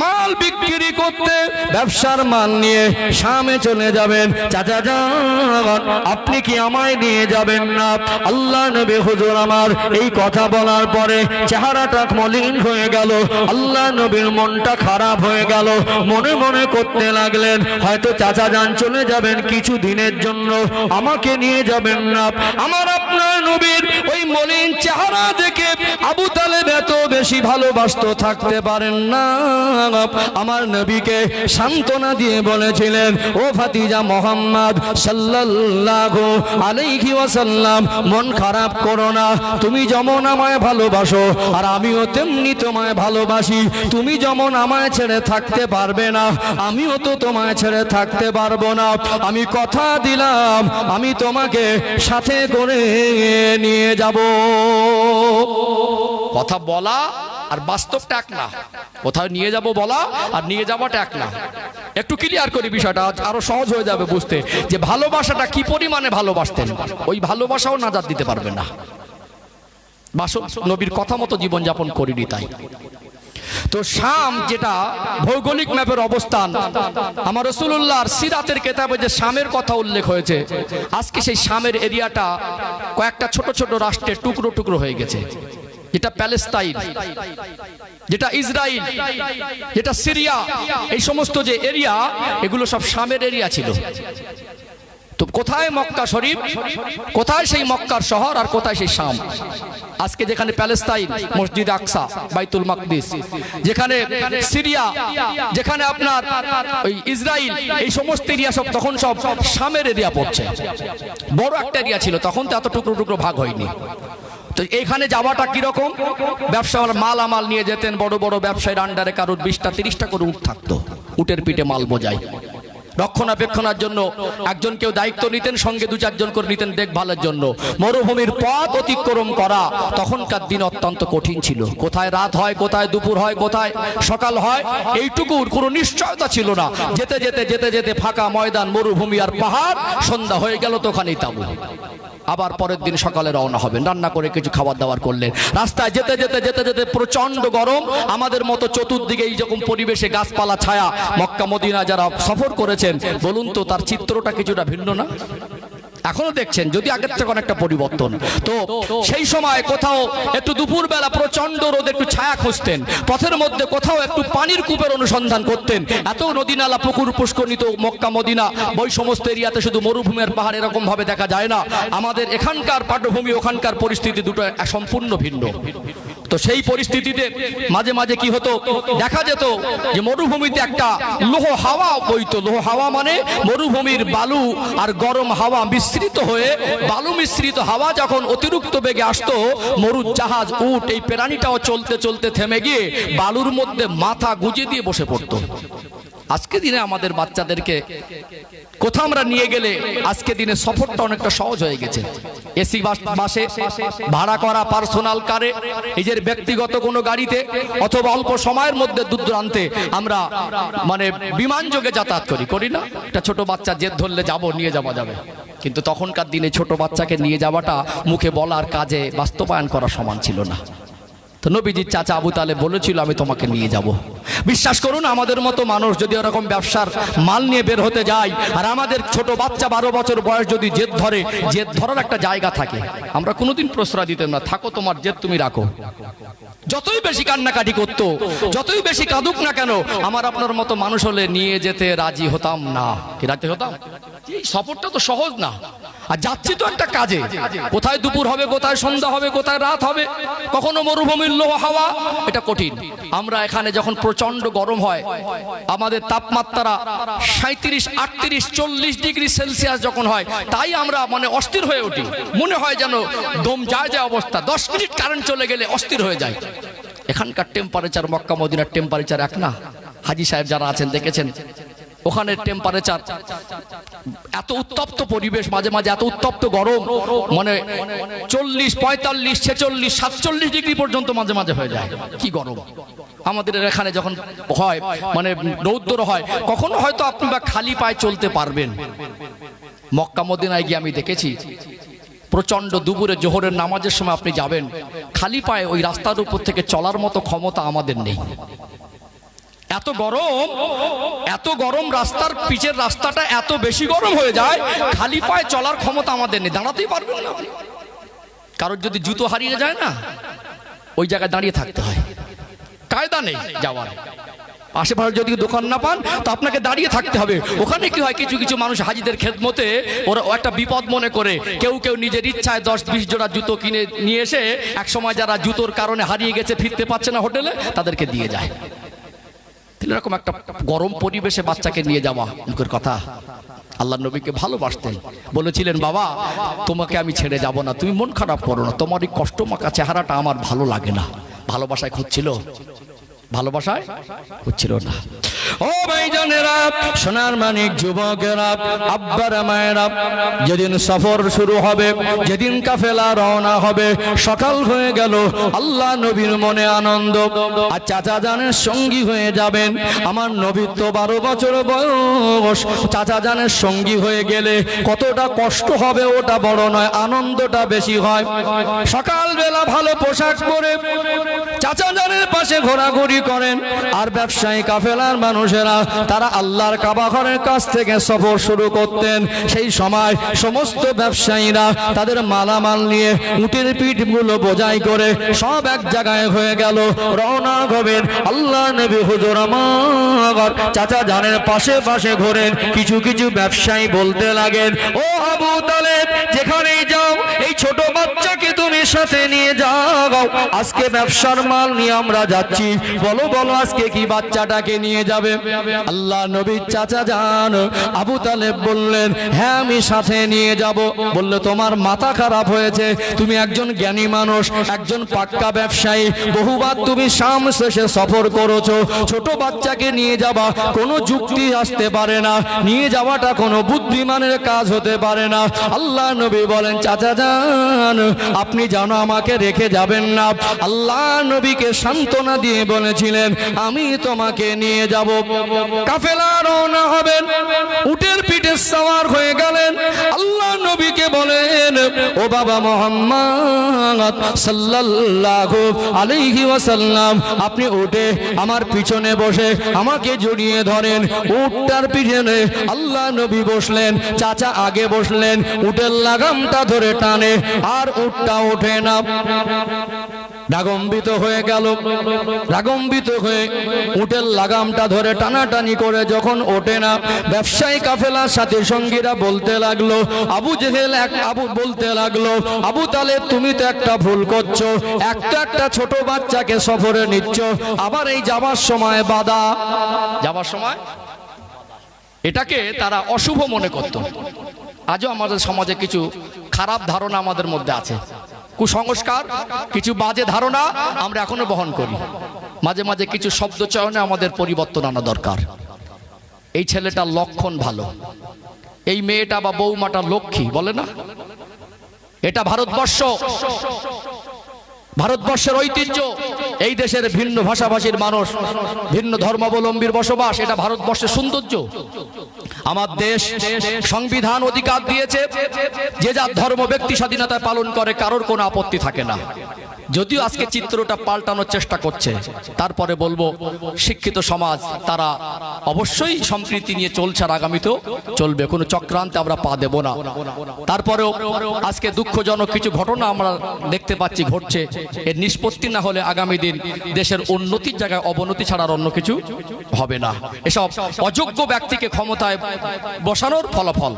মাল বিক্রি করতে ব্যবসার মাল নিয়ে শামে চলে যাবেন, চাচা যান, আপনি কি আমায় নিয়ে যাবেন না? আল্লাহ নবী হুজুর আমার এই কথা বলার পরে চেহারাটা মলিন হয়ে গেল, আল্লাহ নবীর মনটা খারাপ হয়ে গেল। মনে মনে করতে লাগলেন, হয়তো চাচা যান চলে যাবেন কিছু দিনের জন্য, আমাকে নিয়ে যাবেন না। আমার আপনার নবীর ওই মলিন চেহারা দেখে আবু তালেব এত বেশি ভালোবাসতো, থাকতে পারেন না। আমার নবীকে সান্ত্বনা দিয়ে বলেছিলেন, ও ভাতিজা মোহাম্মদ সাল্লাল্লাহু আলাইহি ওয়াসাল্লাম, মন খারাপ করো না, তুমি যেমন আমায় ভালোবাসো আর আমিও তেমনি তোমায় ভালোবাসি। তুমি যেমন আমায় ছেড়ে থাকতে পারবে না, আমিও তো তোমায় ছেড়ে থাকতে পারবো না। আমি কথা দিলাম আমি তোমাকে সাথে করে নিয়ে যাব। কথা বলা আর বাস্তবটা এক না, কোথাও নিয়ে যাব বলা আর নিয়ে যাওয়াটা এক না। একটু ক্লিয়ার করি বিষয়টা, আরো সহজ হয়ে যাবে বুঝতে, যে ভালোবাসাটা কি পরিমাণে ভালোবাসতেন, ওই ভালোবাসাও নাজাত দিতে পারবে না। নবীর কথা মতো জীবন যাপন করিনি তাই। তো শাম যেটা ভৌগোলিক ম্যাপের অবস্থান, আমার রাসূলুল্লাহর সিরাতের কিতাবে যে শামের কথা উল্লেখ হয়েছে, আজকে সেই শামের এরিয়াটা কয়েকটা ছোট ছোট রাষ্ট্রের টুকরো টুকরো হয়ে গেছে। যেটা প্যালেস্তাইন, যেটা ইসরায়েল, যেটা সিরিয়া, এই সমস্ত যে এরিয়া, এগুলো সব শামের এরিয়া ছিল। তো কোথায় মক্কা শরীফ, কোথায় সেই মক্কার শহর, আর কোথায় সেই শাম? আজকে যেখানে প্যালেস্তাইন, মসজিদ আকসা, বাইতুল মাকদিস, যেখানে সিরিয়া, যেখানে আপনার ওই ইসরায়েল, এই সমস্ত এরিয়া সব তখন সব শামের এরিয়া পড়ছে। বড় একটা এরিয়া ছিল, তখন তো এত টুকরো টুকরো ভাগ হয়নি। তো এখানে যাওয়াটা কিরকম, ব্যবসার মাল আমাল নিয়ে যেতেন। বড় বড় ব্যবসায়ীর আন্ডারে কারোর 20টা 30টা করে উট থাকতো, উটের পিঠে মাল বোঝাই। রক্ষণাবেক্ষণের জন্য একজন কেউ দায়িত্ব নিতেন, সঙ্গে 2-4 জন করে নিতেন দেখভালের জন্য। মরুভূমির পথ অতিক্রম করা তখনকার দিন অত্যন্ত কঠিন ছিল। কোথায় রাত হয়, কোথায় দুপুর হয়, কোথায় সকাল হয়, এইটুকুর কোনো নিশ্চয়তা ছিল না। যেতে যেতে যেতে যেতে ফাঁকা ময়দান, মরুভূমি আর পাহাড়, সন্ধ্যা হয়ে গেল তো ওখানেই তাঁবু। আবার পরের দিন সকালে রওনা হবেন, রান্না করে কিছু খাবার দাবার করলেন। রাস্তায় যেতে যেতে যেতে যেতে প্রচন্ড গরম, আমাদের মতো চতুর্দিকে এই রকম পরিবেশে গাছপালা ছায়া। মক্কা মদিনা যারা সফর করেছেন, বলুন তো তার চিত্রটা কিছুটা ভিন্ন না? এখনো দেখছেন, যদি আগের থেকে অনেকটা পরিবর্তন। তো সেই সময় কোথাও একটু দুপুরবেলা প্রচন্ড রোদ, একটু ছায়া খুঁজতেন। পথের মধ্যে কোথাও একটু পানির কূপের অনুসন্ধান করতেন। এত নদী নালা পুকুর পুষ্করিত মক্কা মদিনা, ওই সমস্ত এরিয়াতে শুধু মরুভূমির পাহাড় এরকম ভাবে দেখা যায় না। আমাদের এখানকার পাটভূমি, ওখানকার পরিস্থিতি দুটো সম্পূর্ণ ভিন্ন। তো সেই পরিস্থিতিতে মাঝে মাঝে কি হতো, দেখা যেত যে মরুভূমিতে একটা লোহ হাওয়া বইতো। লোহ হাওয়া মানে মরুভূমির বালু আর গরম হাওয়া মিশ্রিত হয়ে, বালু মিশ্রিত হাওয়া যখন অতিরিক্ত বেগে আসতো, মরুর জাহাজ, উট, এই প্রাণীটাও চলতে চলতে থেমে গিয়ে বালুর মধ্যে মাথা গুঁজে দিয়ে বসে পড়তো। আজকে দিনে আমাদের বাচ্চাদেরকে কোথাও আমরা নিয়ে গেলে আজকে দিনে সফরটা অনেকটা সহজ হয়ে গেছে। এসি বাসে, ভাড়া করা পার্সোনাল কারে, নিজের ব্যক্তিগত কোনো গাড়িতে, অথবা অল্প সময়ের মধ্যে দূর দূরান্তে আমরা মানে বিমান যোগে যাতায়াত করি না? একটা ছোট বাচ্চা জেদ ধরলে নিয়ে যাওয়া যাবে। কিন্তু তখনকার দিনে ছোট বাচ্চাকে নিয়ে যাওয়াটা মুখে বলার কাজে বাস্তবায়ন করা সমান ছিল না। তো নবীজির চাচা আবু তালেব বলেছিল আমি তোমাকে নিয়ে যাব। বিশ্বাস করুন, আমাদের মতো মানুষ যদি এরকম ব্যবসার মাল নিয়ে বের হতে যায়, আর আমাদের ছোট বাচ্চা 12 বছর বয়স যদি জেদ ধরে, জেদ ধরার একটা জায়গা থাকে, আমরা কোনোদিন প্রশ্রয় দিতাম না, থাকো তোমার জেদ তুমি রাখো। যতই বেশি কান্নাকাটি করতো, যতই বেশি কাঁদুক না কেন, আমার আপনার মতো মানুষ হলে নিয়ে যেতে রাজি হতাম না। কি রাজি হতাম? এই সফরটা তো সহজ না, আর যাচ্ছি তো একটা কাজে, কোথায় দুপুর হবে, কোথায় সন্ধ্যা হবে, কোথায় রাত হবে, কখনো মরুভূমির লোহ হাওয়া, এটা কঠিন। আমরা এখানে যখন প্রচন্ড গরম হয়, আমাদের তাপমাত্রা 37, 38, 40 ডিগ্রি সেলসিয়াস যখন হয়, তাই আমরা মানে অস্থির হয়ে উঠি, মনে হয় যেন দম যায় যায় অবস্থা। 10 মিনিট কারেন্ট চলে গেলে অস্থির হয়ে যায়। এখানকার টেম্পারেচার মক্কা মদিনার টেম্পারেচার এক না। হাজী সাহেব যারা আছেন দেখেছেন, ওখানে টেম্পারেচার এত উত্তপ্ত পরিবেশ, মাঝে মাঝে এত উত্তপ্ত গরম, মানে 40, 45, 46, 47 ডিগ্রি পর্যন্ত মাঝে মাঝে হয়ে যায়। কি গরম! আমাদের এখানে যখন হয় মানে রৌদ্র হয়, কখনো হয়তো আপনি বা খালি পায়ে চলতে পারবেন। মক্কা মদিনায় গিয়ে আমি দেখেছি, প্রচন্ড দুপুরে জোহরের নামাজের সময় আপনি যাবেন, খালি পায়ে ওই রাস্তার উপর থেকে চলার মতো ক্ষমতা আমাদের নেই। এত গরম, এত গরম, রাস্তার পিচের রাস্তাটা এত বেশি গরম হয়ে যায়, খালি পায়ে চলার ক্ষমতা আমাদের নেই, দাঁড়াতেই পারবেন না। কারোর যদি জুতো হারিয়ে যায় না, ওই জায়গায় দাঁড়িয়ে থাকতে হয়, কায়দা নেই যাওয়ার। আশেপাশে যদি দোকান না পান তো আপনাকে দাঁড়িয়ে থাকতে হবে। ওখানে কি হয়, কিছু কিছু মানুষ হাজিদের খেদমতে ওরা একটা বিপদ মনে করে কেউ কেউ নিজের ইচ্ছায় 10-20 জোড়া জুতো কিনে নিয়ে এসে এক সময় যারা জুতোর কারণে হারিয়ে গেছে, ফিরতে পারছে না হোটেলে, তাদেরকে দিয়ে যায়। এরকম একটা গরম পরিবেশে বাচ্চাকে নিয়ে যাওয়া মুখের কথা। আল্লাহ নবীকে ভালোবাসতেন, বলেছিলেন বাবা তোমাকে আমি ছেড়ে যাব না, তুমি মন খারাপ করো না, তোমার এই কষ্টমাখা চেহারাটা আমার ভালো লাগে না। ভালোবাসায় খুঁজছিল, ভালোবাসায় খুঁজছিল না। ও ভাইজানেরা, সোনার মানিক যুবকেরা, আব্বারা মায়েরা, যেদিন সফর শুরু হবে, যেদিন কাফেলা রওনা হবে, সকাল হয়ে গেল, আল্লাহ নবীর মনে আনন্দ। আর চাচা জানের সঙ্গী হয়ে যাবেন। আমার নবীর তো 12 বছর বয়স, চাচা জানের সঙ্গী হয়ে গেলে কতটা কষ্ট হবে ওটা বড় নয়, আনন্দটা বেশি হয়। সকালবেলা ভালো পোশাক পরে চাচা জানের পাশে ঘোরাঘুরি করেন। আর ব্যবসায়ী কাফেলার মানুষেরা তারা আল্লাহর কাবা ঘরের কাছ থেকে সফর শুরু করতেন। সেই সময় সমস্ত ব্যবসায়ীরা তাদের মালামাল নিয়ে উটের পিঠগুলো বোঝাই করে সব এক জায়গায় হয়ে গেল, রওনা হবেন। আল্লাহ নবী হুজুর আমার চাচা জানের পাশে পাশে ঘোরেন। কিছু কিছু ব্যবসায়ী বলতে লাগেন, ও আবু তালেব যেখানেই যাও এই ছোট বাচ্চাকে তুমি সাথে নিয়ে যাও, আজকে ব্যবসার মাল নিয়ে আমরা যাচ্ছি, বলো বলো আজকে কি বাচ্চাটাকে নিয়ে যাবে? আল্লাহ নবীর চাচা জান আবু তালেব বললেন, হ্যাঁ আমি সাথে নিয়ে যাব। বললে তোমার মাথা খারাপ হয়েছে, তুমি একজন জ্ঞানী মানুষ, একজন পাক্কা ব্যবসায়ী, বহুবার তুমি শাম শেষে সফর করেছো, ছোট বাচ্চাকে নিয়ে যাবা কোনো যুক্তি আসতে পারে না, নিয়ে যাওয়াটা কোনো বুদ্ধিমানের কাজ হতে পারে না। আল্লাহ নবী বলেন, চাচা জান আপনি জানো আমাকে রেখে যাবেন না। আল্লাহ নবীকে সান্ত্বনা দিয়ে বলেছিলেন, আমি তোমাকে নিয়ে যাব। কাফেলা রওনা হবেন, উটের পিঠে সওয়ার হয়ে গেলেন। আল্লাহ নবীকে বলেন, ও বাবা মুহাম্মদ সাল্লাল্লাহু আলাইহি ওয়াসাল্লাম আপনি উঠে আমার পিছনে বসে আমাকে জড়িয়ে ধরেন। উটটার পিছনে আল্লাহ নবী বসলেন, চাচা আগে বসলেন, উটের লাগামটা ধরে টানে আর উটটা ওঠে না। রাগম্বিত হয়ে গেল, রাগম্বিত হয়ে উটের লাগামটা ধরে টানাটানি করে যখন ওঠে না, ব্যবসায়ী কাফেলার সাথে সঙ্গীরা বলতে লাগলো, আবু জেহেল আবু বলতে লাগলো, আবু তালেব তুমি তো একটা ভুল করছো, একটা ছোট বাচ্চাকে সফরে নিচ্ছ, আবার এই যাবার সময় বাধা, যাবার সময় এটাকে তারা অশুভ মনে করত। আজও আমাদের সমাজে কিছু খারাপ ধারণা আমাদের মধ্যে আছে, কুসংস্কার, কিছু বাজে ধারণা আমরা এখনো বহন করি। মাঝে মাঝে কিছু শব্দ চয়নে আমাদের পরিবর্তন আনা দরকার। এই ছেলেটার লক্ষণ ভালো, এই মেয়েটা বা বৌমাটা লক্ষ্মী বলে না, এটা ভারতবর্ষ, ভারতবর্ষের ঐতিহ্য। এই দেশের ভিন্ন ভাষাভাষীর মানুষ, ভিন্ন ধর্মাবলম্বীর বসবাস, এটা ভারতবর্ষের সৌন্দর্য। আমার দেশ সংবিধান অধিকার দিয়েছে যে যার ধর্ম ব্যক্তি স্বাধীনতায় পালন করে, কারোর কোনো আপত্তি থাকে না। যদিও আজকে চিত্রটা পাল্টানোর চেষ্টা করছে, তারপরে বলবো শিক্ষিত সমাজ তারা অবশ্যই সম্প্রীতি নিয়ে চলছে আর আগামীতেও চলবে, কোনো চক্রান্তে আমরা পা দেব না। তারপরেও আজকে দুঃখজনক কিছু ঘটনা আমরা দেখতে পাচ্ছি ঘটছে, এর নিষ্পত্তি না হলে আগামী দিন দেশের উন্নতির জায়গায় অবনতি ছাড়া আর অন্য কিছু হবে না। এসব অযোগ্য ব্যক্তিকে ক্ষমতায় বসানোর ফলাফল।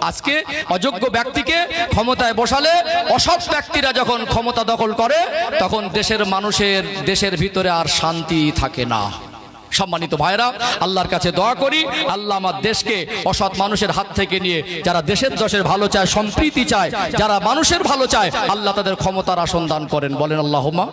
আজকে অযোগ্য ব্যক্তিকে ক্ষমতায় বসালে অসৎ ব্যক্তিরা যখন ক্ষমতা দখল করে তখন দেশের মানুষের দেশের ভিতরে আর শান্তি থাকে না। সম্মানিত ভাইরা, আল্লাহর কাছে দোয়া করি আল্লাহ আমার দেশকে অসৎ মানুষের হাত থেকে নিয়ে যারা দেশের দশের ভালো চায়, সম্প্রীতি চায়, যারা মানুষের ভালো চায়, আল্লাহ তাদের ক্ষমতার আসন দান করেন, বলেন আল্লাহুম্মা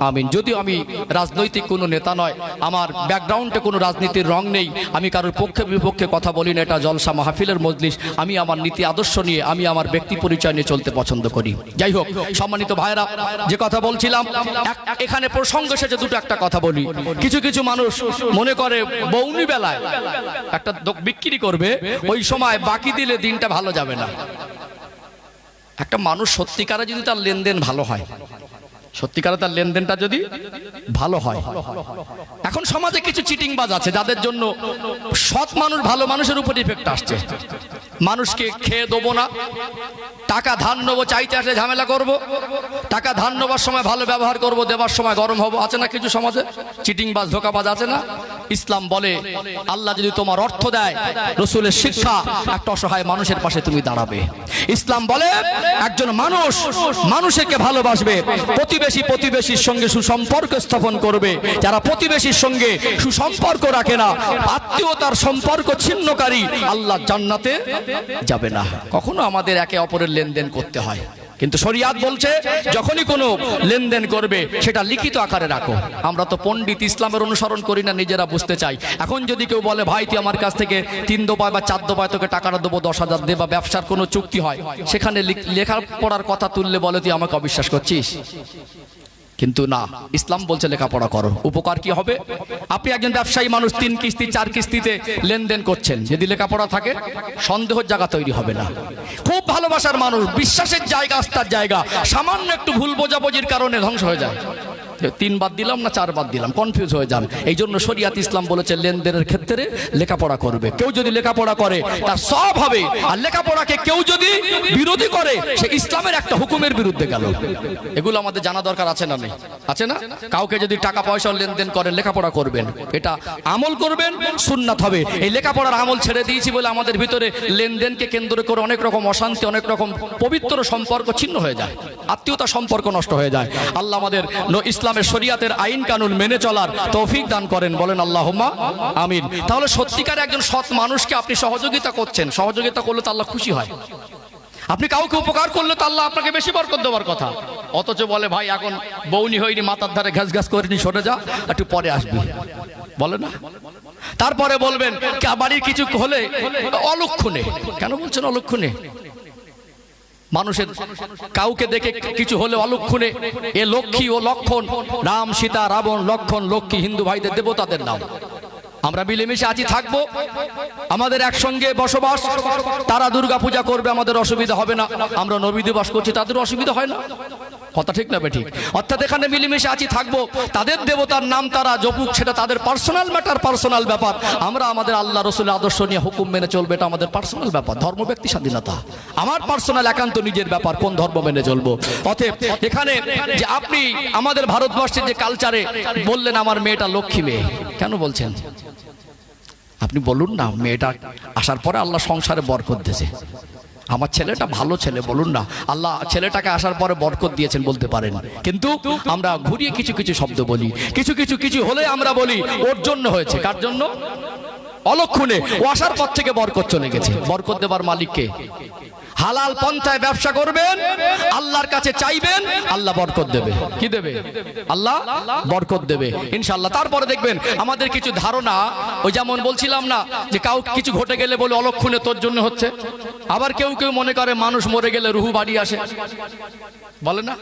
আমিন। যদিও আমি রাজনৈতিক কোনো নেতা নয়, আমার ব্যাকগ্রাউন্ডে কোনো রাজনীতির রং নেই, আমি কারোর পক্ষে বিপক্ষে কথা বলি না, এটা জলসা মাহফিলের মজলিস। আমি আমার নীতি আদর্শ নিয়ে, আমি আমার ব্যক্তি পরিচয় নিয়ে চলতে পছন্দ করি। যাই হোক সম্মানিত ভাইরা, যে কথা বলছিলাম, এখানে প্রসঙ্গ এসেছে দুটো, একটা কথা বলি। কিছু কিছু মানুষ মনে করে বৌনি বেলায় একটা বিক্রি করবে, ওই সময় বাকি দিলে দিনটা ভালো যাবে না। একটা মানুষ সত্যিকারে যদি তার লেনদেন ভালো হয়, সত্যিকারে তার লেনদেনটা যদি ভালো হয়, এখন সমাজে কিছু চিটিংবাজ আছে যাদের জন্য সৎ মানুষ, ভালো মানুষের উপর ইফেক্ট আসছে। মানুষকে খেয়ে দেবো না, টাকা ধার নেবো, চাইতে আসলে ঝামেলা করব, টাকা ধার নেবার সময় ভালো ব্যবহার করব, দেবার সময় গরম হবো, আছে না কিছু সমাজে চিটিংবাজ, ধোকাবাজ আছে না? ইসলাম বলে আল্লাহ যদি তোমার অর্থ দেয়, রসুলের শিক্ষা, একটা অসহায় মানুষের পাশে তুমি দাঁড়াবে। ইসলাম বলে একজন মানুষ মানুষকে ভালোবাসবে, প্রতিবেশীর সঙ্গে সুসম্পর্ক স্থাপন করবে। যারা প্রতিবেশীর সঙ্গে সুসম্পর্ক রাখে না, আত্মীয়তার সম্পর্ক ছিন্নকারী, আল্লাহ জান্নাতে যাবে না। কখনো আমাদের একে অপরের লেনদেন করতে হয়, কিন্তু শরিয়াত বলছে যখনই কোনো লেনদেন করবে সেটা লিখিত আকারে রাখো। আমরা তো পণ্ডিত, ইসলামের অনুসরণ করি না, নিজেরা বুঝতে চাই। এখন যদি কেউ বলে ভাই তুই আমার কাছ থেকে 3 দফায় বা 4 দফায় তোকে টাকাটা দেবো, 10,000 দে, বা ব্যবসার কোনো চুক্তি হয়, সেখানে লেখাপড়ার কথা তুললে বলে তুই আমাকে অবিশ্বাস করছিস। কিন্তু না, ইসলাম বলছে লেখাপড়া করো। উপকার কি হবে? আপনি একজন ব্যবসায়ী মানুষ, 3 কিস্তি 4 কিস্তিতে লেনদেন করছেন, যদি লেখাপড়া থাকে সন্দেহের জায়গা তৈরি হবে না। খুব ভালোবাসার মানুষ, বিশ্বাসের জায়গা, আস্থার জায়গা, সামান্য একটু ভুল বোঝাবুঝির কারণে ধ্বংস হয়ে যায়। 3 বাদ দিলাম না 4 বাদ দিলাম, কনফিউজ হয়ে যান। এই জন্য শরিয়াত ইসলাম বলেছে লেনদেনের ক্ষেত্রে লেখাপড়া করবে। কেউ যদি লেখাপড়া করে তার সব হবে, আর লেখাপড়াকে কেউ যদি বিরোধী করে সে ইসলামের একটা হুকুমের বিরুদ্ধে গেল। এগুলো আমাদের জানা দরকার আছে না? নেই? আছে না? কাউকে যদি টাকা পয়সা লেনদেন করেন, লেখাপড়া করবেন, এটা আমল করবেন, সুন্নাত হবে। এই লেখাপড়ার আমল ছেড়ে দিয়েছি বলে আমাদের ভিতরে লেনদেনকে কেন্দ্র করে অনেক রকম অশান্তি, অনেক রকম পবিত্র সম্পর্ক ছিন্ন হয়ে যায়, আত্মীয়তা সম্পর্ক নষ্ট হয়ে যায়। আল্লাহ আমাদের ইসলামের শরিয়াতের আইন কানুন মেনে চলার তৌফিক দান করেন, বলেন আল্লাহুম্মা আমিন। তাহলে সত্যিকার একজন সৎ মানুষকে আপনি সহযোগিতা করছেন, সহযোগিতা করলে তো আল্লাহ খুশি হয়। আপনি কাউকে উপকার করলে তো আল্লাহ আপনাকে বেশি বরকত দেওয়ার কথা। অথচ বলে ভাই এখন বউনি হয়নি, মাথার ধারে ঘাস ঘাস করে নি, সরে যা, একটু পরে আসবি, বলে না? তারপরে বলবেন বাড়ির কিছু হলে অলক্ষণে, কেন বলছেন অলক্ষণে? মানুষের কাউকে দেখে কিছু হলে অলক্ষণে, এ লক্ষ্মী ও লক্ষণ, রাম সীতা রাবণ লক্ষণ লক্ষ্মী, হিন্দু ভাইদের দেবতাদের নাম। আমরা মিলেমিশে আছি, থাকবো, আমাদের একসঙ্গে বসবাস। তারা দুর্গা পূজা করবে, আমাদের অসুবিধা হবে না। আমরা নবী দিবস করছি, তাদের অসুবিধা হয় না। কথা ঠিক না বেঠিক? অর্থাৎ এখানে মিলেমিশে আছি, থাকবো, তাদের দেবতার নাম তারা জপুক, সেটা তাদের পার্সোনাল ম্যাটার, পার্সোনাল ব্যাপার। আমরা আমাদের আল্লাহ রসুলের আদর্শ নিয়ে হুকুম মেনে চলবে, এটা আমাদের পার্সোনাল ব্যাপার। ধর্ম ব্যক্তি স্বাধীনতা, আমার পার্সোনাল একান্ত নিজের ব্যাপার, কোন ধর্ম মেনে চলবো। অতএব এখানে যে আপনি আমাদের ভারতবর্ষের যে কালচারে বললেন আমার মেয়েটা লক্ষ্মী মেয়ে, কেন বলছেন? আপনি বলুন না, মেয়েটা আসার পরে আল্লাহ সংসারে বরকত দিয়েছে, আমার ছেলেটা ভালো ছেলে, বলুন না আল্লাহ ছেলেটাকে আসার পরে বরকত দিয়েছেন, বলতে পারেন। কিন্তু আমরা ঘুরিয়ে কিছু কিছু শব্দ বলি, কিছু হলে আমরা বলি ওর জন্য হয়েছে। কার জন্য? অলক্ষণে। ও আসার পর থেকে বরকত চলে গেছে। বরকত দেবার মালিককে? হালাল পন্থায় ব্যবসা করবেন, আল্লাহর কাছে চাইবেন, আল্লাহ বরকত দেবে। কি দেবে? আল্লাহ বরকত দেবে ইনশাআল্লাহ। তারপরে দেখবেন আমাদের কিছু ধারণা, ওই যেমন বলছিলাম না যে কাউ কিছু ঘটে গেলে বলে অলক্ষণে তোর জন্য হচ্ছে। আবার কেউ কেউ মনে করে মানুষ মরে গেলে রুহু বাড়ি আসে, বলে না?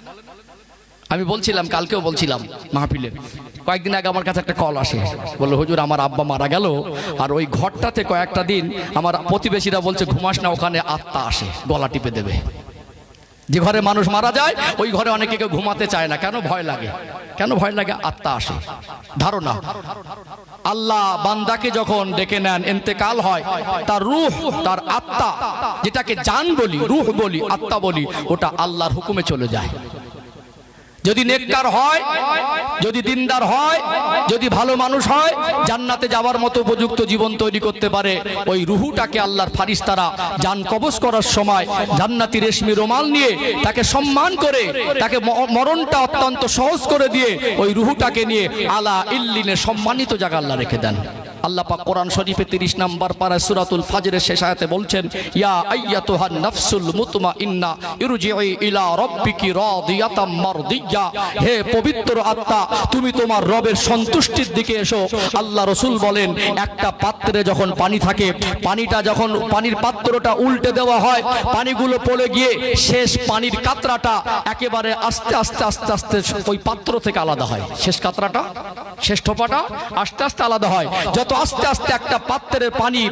আমি বলছিলাম, কালকেও বলছিলাম মাহফিলে, কয়েকদিন আগে আমার কাছে একটা কল আসে, বললো হুজুর আমার আব্বা মারা গেল, আর ওই ঘরটাতে কয়েকটা দিন আমার প্রতিবেশীরা বলছে ঘুমাস না, ওখানে আত্মা আসে, গলা টিপে দেবে। যে ঘরে মানুষ মারা যায় ওই ঘরে অনেকে কেউ ঘুমাতে চায় না। কেন? ভয় লাগে। কেন ভয় লাগে? আত্মা আসে, ধারণা। আল্লাহ বান্দাকে যখন ডেকে নেন, ইন্তেকাল হয়, তার রূহ, তার আত্মা, যেটাকে জান বলি, রূহ বলি, আত্মা বলি, ওটা আল্লাহর হুকুমে চলে যায়। যদি নেককার হয়, যদি দিনদার হয়, যদি ভালো মানুষ হয়, জান্নাতে যাওয়ার মতো উপযুক্ত জীবন তৈরি করতে পারে, ওই রুহুটাকে আল্লাহর ফারিস্তারা জান কবজ করার সময় জান্নাতি রেশমি রুমাল নিয়ে তাকে সম্মান করে, তাকে মরণটা অত্যন্ত সহজ করে দিয়ে ওই রুহুটাকে নিয়ে আলা ইল্লিনে সম্মানিত জায়গা আল্লাহ রেখে দেন। আল্লাহ পাক কোরআন শরীফে 30 নম্বর পারায় সূরাতুল ফাজরের শেষ আয়াতে বলছেন, ইয়া আইয়াতুহান নাফসুল মুতমাইন্না ইরজিই ইলা রাব্বিকি রাদিয়াতাম মারদিয়া। হে পবিত্র আত্মা, তুমি তোমার রবের সন্তুষ্টির দিকে এসো। আল্লাহ রাসূল বলেন, একটা পাত্রে যখন পানি থাকে, পানিটা যখন পানির পাত্রটা উল্টে দেওয়া হয়, পানিগুলো পড়ে গিয়ে শেষ পানির কাতরাটা একেবারে আস্তে আস্তে আস্তে আস্তে ওই পাত্র থেকে আলাদা হয়। শেষ কাতরাটা, শেষ ঠোপাটা আস্তে আস্তে আলাদা হয়। যত আস্তে আস্তে একটা পাত্রের পানি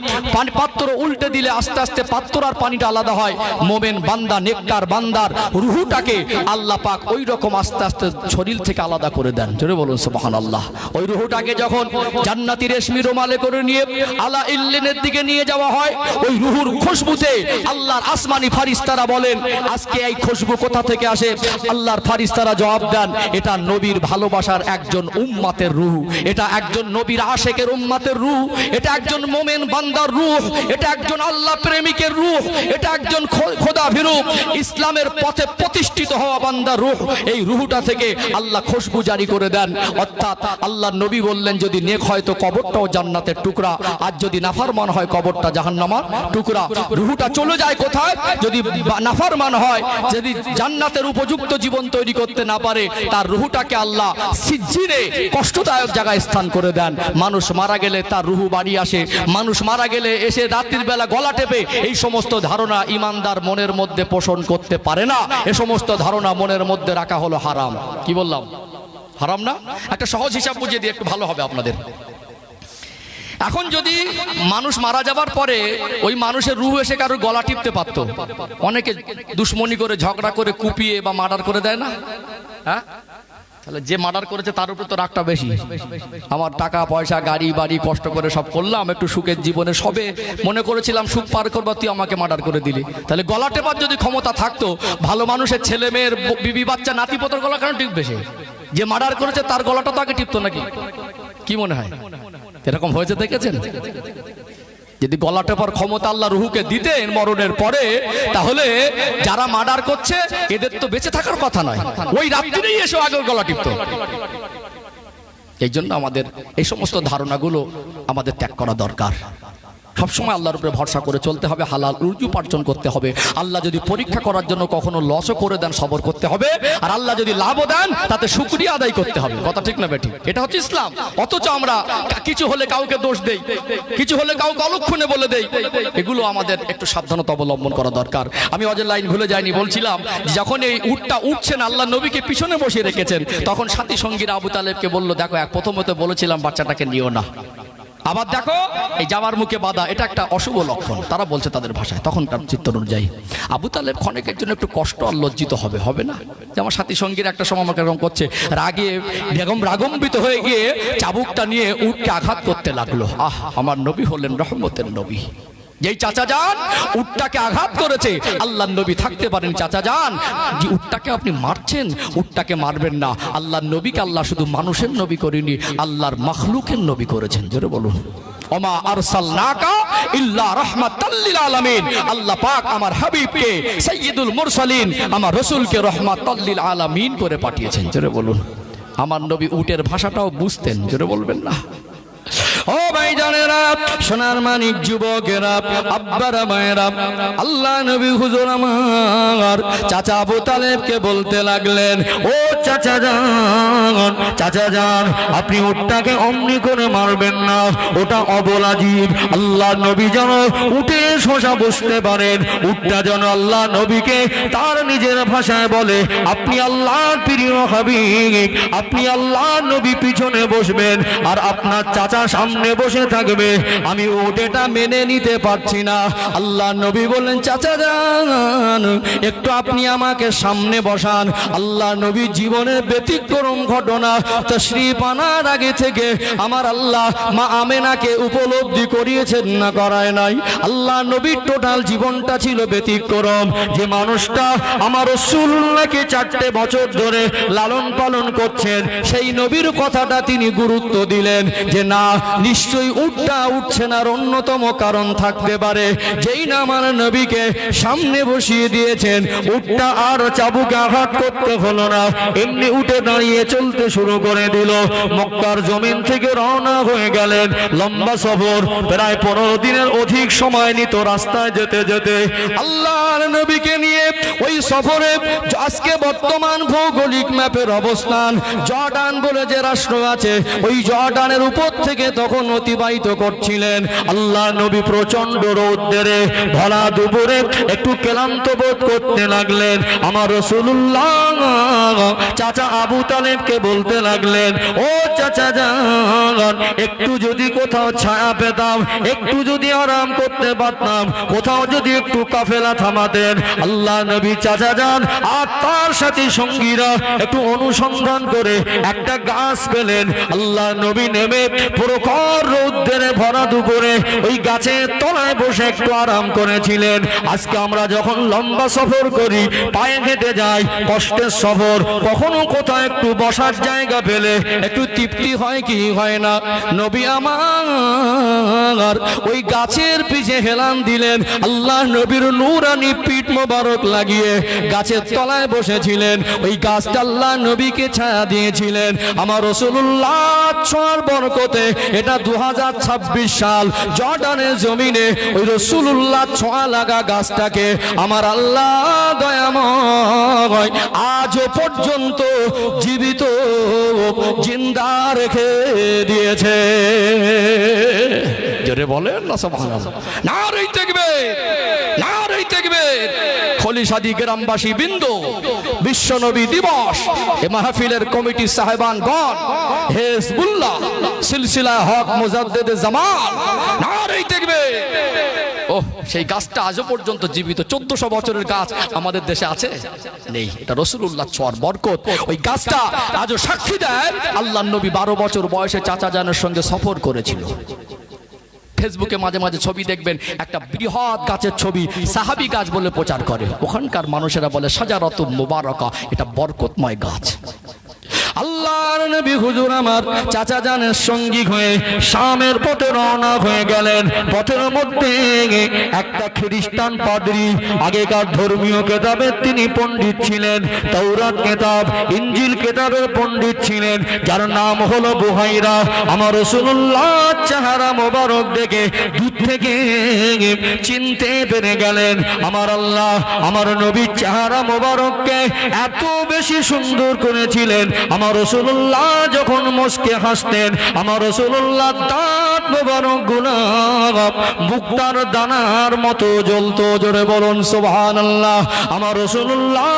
পাত্র উল্টে দিলে আস্তে আস্তে পাত্র আর পানিটা আলাদা হয়। মোমেন বান্দা, নেককার বান্দার রুহুটাকে আল্লাহ পাক ওই রকম আস্তে আস্তে শরীর থেকে আলাদা করে দেন। জোরে বলুন সুবহানাল্লাহ। ওই রুহুটাকে যখন জান্নাতি রেশমি রুমালে করে নিয়ে আলা ইল্লিনের দিকে নিয়ে যাওয়া হয়, ওই রুহুর খুশবুতে আল্লাহর আসমানি ফারিস্তারা বলেন, আজকে এই খুশবু কোথা থেকে আসে? আল্লাহর ফারিস্তারা জবাব দেন, এটা নবীর ভালোবাসার একজন উম্মতের রূহ, এটা একজন নবীর আশেকের উম্মতের রূহ, এটা একজন মোমেন বান্দার রূহ, এটা একজন আল্লাহ প্রেমিকের রূহ, এটা একজন খোদা ভীরু ইসলামের পথে প্রতিষ্ঠিত হওয়া বান্দার রূহ। এই রূহটা থেকে আল্লাহ খুশবু জারি করে দেন। অর্থাৎ আল্লাহর নবী বললেন, যদি নেক হয় তো কবরটাও জান্নাতের টুকরা, আর যদি নাফরমান হয় কবরটা জাহান্নামের টুকরা। রূহটা চলে যায় কোথায়? যদি নাফরমান হয়, যদি জান্নাতের উপযুক্ত জীবন তৈরি করতে না পারে, তার রূহটাকে আল্লাহ সিজ্জিনে কষ্টদায়ক জায়গায় স্থান করে দেন। মানুষ মারা গেলে তার রুহু বাড়ি আসে, মানুষ মারা গেলে এসে রাত্রির বেলা গলা টেপে, এই সমস্ত ধারণা ইমানদার মনের মধ্যে পোষণ করতে পারে না। এ সমস্ত ধারণা মনের মধ্যে রাখা হলো হারাম। কি বললাম? হারাম না? একটা সহজ হিসাব বুঝিয়ে দিয়ে একটু ভালো হবে আপনাদের। এখন যদি মানুষ মারা যাবার পরে ওই মানুষের রুহ এসে কারোর গলা টিপতে পারত, অনেকে দুশ্মনী করে, ঝগড়া করে, কুপিয়ে বা মার্ডার করে দেয় না? হ্যাঁ, তাহলে যে মার্ডার করেছে তার উপর তো রাগটা বেশি। আমার টাকা পয়সা, গাড়ি বাড়ি কষ্ট করে সব করলাম, একটু সুখের জীবনে সবে মনে করেছিলাম সুখ পার করবো, তুই আমাকে মার্ডার করে দিলি। তাহলে গলা টেপার যদি ক্ষমতা থাকতো, ভালো মানুষের ছেলে মেয়ের, বিবি বাচ্চা, নাতি পোতার গলা কেন টিপবে? সে যে মার্ডার করেছে তার গলাটা তো আগে টিপতো নাকি? কি মনে হয় এরকম হয়েছে? দেখেছেন? যদি গলা টেপার ক্ষমতা আল্লাহ রুহুকে দিতেন মরণের পরে, তাহলে যারা মার্ডার করছে এদের তো বেঁচে থাকার কথা নয়, ওই রাত্রিরেই এসে আগে গলা টিপতো। এই জন্য আমাদের এই সমস্ত ধারণাগুলো আমাদের ত্যাগ করা দরকার। সবসময় আল্লাহর উপরে ভরসা করে চলতে হবে, হালাল রুজি উপার্জন করতে হবে। আল্লাহ যদি পরীক্ষা করার জন্য কখনো লসও করে দেন, সবর করতে হবে। আর আল্লাহ যদি লাভও দেন, তাতে শুকরিয়া আদায় করতে হবে। কথা ঠিক না বেঠিক? এটা হচ্ছে ইসলাম। অথচ আমরা কিছু হলে কাউকে দোষ দেই, কিছু হলে কাউকে অলক্ষণে বলে দেই। এগুলো আমাদের একটু সাবধানতা অবলম্বন করা দরকার। আমি অজের লাইন ভুলে যাইনি, বলছিলাম যখন এই উটটা উঠছেন, আল্লাহ নবীকে পিছনে বসিয়ে রেখেছেন, তখন সাথী সঙ্গীরা আবু তালেবকে বললো, দেখো প্রথমত বলেছিলাম বাচ্চাটাকে নিও না, আবার দেখো এই যাওয়ার মুখে বাধা, এটা একটা অশুভ লক্ষণ। তারা বলছে তাদের ভাষায়, তখন তার চিত্ত অনুযায়ী আবু তালেব ক্ষণিকের জন্য একটু কষ্ট আর লজ্জিত হবে না? যে আমার সাথী সঙ্গীর একটা সময় আমাকে এরকম করছে, রাগে বেগম রাগম্বিত হয়ে গিয়ে চাবুকটা নিয়ে উটকে আঘাত করতে লাগলো। আমার নবী হলেন রহমতের নবী। যেই চাচা যান উটটাকে আঘাত করেছে, আল্লাহ নবী থাকতে পারেন, চাচা যান যে উটটাকে আপনি মারছেন, উটটাকে মারবেন না। আল্লাহ নবীকে আল্লাহ শুধু মানুষের নবী করেনি, আল্লাহর মাখলুকের নবী করেছেন। জোরে বলুন, ওমা আরসালনাকা ইল্লা রাহমাতাল লিল আলামিন। আল্লাহ পাক আমার হাবিবকে, সাইয়্যিদুল মুরসালিন, আমার রাসূলকে রাহমাতাল লিল আলামিন করে পাঠিয়েছেন। জোরে বলুন, আমার নবী উটের ভাষাটাও বুঝতেন। জোরে বলবেন না? ও ভাইজানেরা, সোনার মানিক যুবকেরা, আব্বারা মায়েরা, আল্লাহ নবী হুজুর আমার চাচা আবু তালেবকে বলতে লাগলেন, ও চাচা যান, চাচা যান, আপনি উটটাকে অমনি করে মারবেন না, ওটা অবলা জীব। আল্লাহ নবী যেন উটে শোষা বুঝতে পারেন, উটটা যেন আল্লাহ নবীকে তার নিজের ভাষায় বলে, আপনি আল্লাহর প্রিয় হাবিব, আপনি আল্লাহ নবী পিছনে বসবেন, আর আপনার চাচা সামনে বসে থাকবে, আমি ওটা মেনে নিতে পারছি না। আল্লাহ নবী বললেন, চাচা যান একটু আপনি আমাকে সামনে বসান। আল্লাহ নবী জীবনের ব্যতিক্রম ঘটনা তাশরীফ আনার আগে থেকে আমার আল্লাহ মা আমেনাকে উপলব্ধি করিয়েছেন না করায় নাই? আল্লাহ নবীর টোটাল জীবনটা ছিল ব্যতিক্রম। যে মানুষটা আমার রাসূলুল্লাহকে 4 বছর ধরে লালন পালন করছেন, সেই নবীর কথাটা তিনি গুরুত্ব দিলেন যে না, নিশ্চয়ই উটটা উঠছে না, অন্যতম কারণ থাকতে পারে। যেই না আমার নবীকে সামনে বসিয়ে দিয়েছেন, উটটা আর চাবুকে আঘাত করতে হলো না, এমনি উঠে দাঁড়িয়ে চলতে শুরু করে দিল। মক্কার জমিন থেকে রওনা হয়ে গেলেন। লম্বা সফর, প্রায় 15 দিনের অধিক সময় নিত রাস্তায় যেতে যেতে। আল্লাহর নবীকে নিয়ে ওই সফরে আজকে বর্তমান ভৌগোলিক ম্যাপের অবস্থান জর্ডান বলে যে রাষ্ট্র আছে, ওই জর্ডানের উপর থেকে তখন অতিবাহিত করছিলেন। আল্লাহ নবী প্রচন্ড রৌদ্রে ভরা দুপুরে একটু ক্লান্ত বোধ করতে লাগলেন। আমার রাসূলুল্লাহ চাচা আবু তালেবকে বলতে লাগলেন, ও চাচা যান, একটু যদি কোথাও ছায়া পেতাম, একটু যদি আরাম করতে পারতাম, কোথাও যদি একটু কাফেলা থামাতেন। আল্লাহ নবী চাচা যান আর তার সাথী সঙ্গীরা একটু অনুসন্ধান করে একটা গাছ পেলেন। আল্লাহ নবী নেমে প্রখর রৌদ্রে ভরা দুপুরে ওই গাছের তলায় বসে একটু আরাম করেছিলেন। আজকে আমরা যখন লম্বা সফর করি, পায়ে হেঁটে যাই, কষ্টের সফর, কখনো কোথাও একটু বসার জায়গা পেলে একটু তৃপ্তি হয় কি হয় না? নবী আমার ওই গাছের পিছে হেলান দিলেন। আল্লাহ নবীর নূরানি পিঠ মোবারক লাগিয়ে গাছের তলায় বসেছিলেন। ওই গাছটা আল্লাহ নবীকে ছায়া দিয়েছিলেন। আমার রাসূলুল্লাহ ছোঁয়ার বরকতে, এটা 2026 সাল, জর্ডানের জমিনে ওই রাসূলুল্লাহ ছোঁয়া লাগা গাছটাকে আমার আল্লাহ দয়াময় আজও পর্যন্ত জীবিত জিন্দা রেখে দিয়েছে। জোরে বলেন না সুবহানাল্লাহ। নারে তাকবীর, নারে তাকবীর। খলিশাদি গ্রামবাসী বিন্দু, বিশ্ব নবী দিবস, এ মাহফিলের কমিটি সাহেবানগণ, হিজবুল্লাহ, সিলসিলা হক মুজাদ্দিদে জামান, নারে তাকবীর। ও সেই গাছটা আজও পর্যন্ত জীবিত। 1400 বছরের গাছ আমাদের দেশে আছে? নেই। এটা রাসূলুল্লাহ ছোঁয়ার বরকত। ওই গাছটা আজও সাক্ষী দেয় আল্লাহর নবী 12 বছর বয়সে চাচা জানের সঙ্গে সফর করেছিল। ফেসবুকে মাঝে মাঝে ছবি দেখবেন, একটা বৃহৎ গাছের ছবি, সাহাবী গাছ বলে প্রচার করে। ওখানকার মানুষেরা বলে শাজারাতুন মুবারাকা, এটা বরকতময় গাছ। আল্লাহর নবী হুজুর আমার চাচা জানের সঙ্গী হয়ে শামের পথে রওনা হয়ে গেলেন। পথের মধ্যে একটা খ্রিস্টান পাদ্রী, আগেকার ধর্মীয় কেতাবের তিনি পণ্ডিত ছিলেন, তাওরাত কেতাব, ইনজিল কেতাবের পণ্ডিত ছিলেন, যার নাম হলো বুহাইরা। আমার রাসূলুল্লাহ চেহারা মোবারক দেখে দূর থেকে চিনতে পেরে গেলেন। আমার আল্লাহ আমার নবীর চেহারা মোবারককে এত বেশি সুন্দর করেছিলেন। আমার রাসূলুল্লাহ যখন মুস্কে হাসতেন, আমার রাসূলুল্লাহ দাঁত মোবারক গুলো মুক্তার দানার মতো জ্বলতো। জোরে বলুন সুবহানাল্লাহ। আমার রাসূলুল্লাহ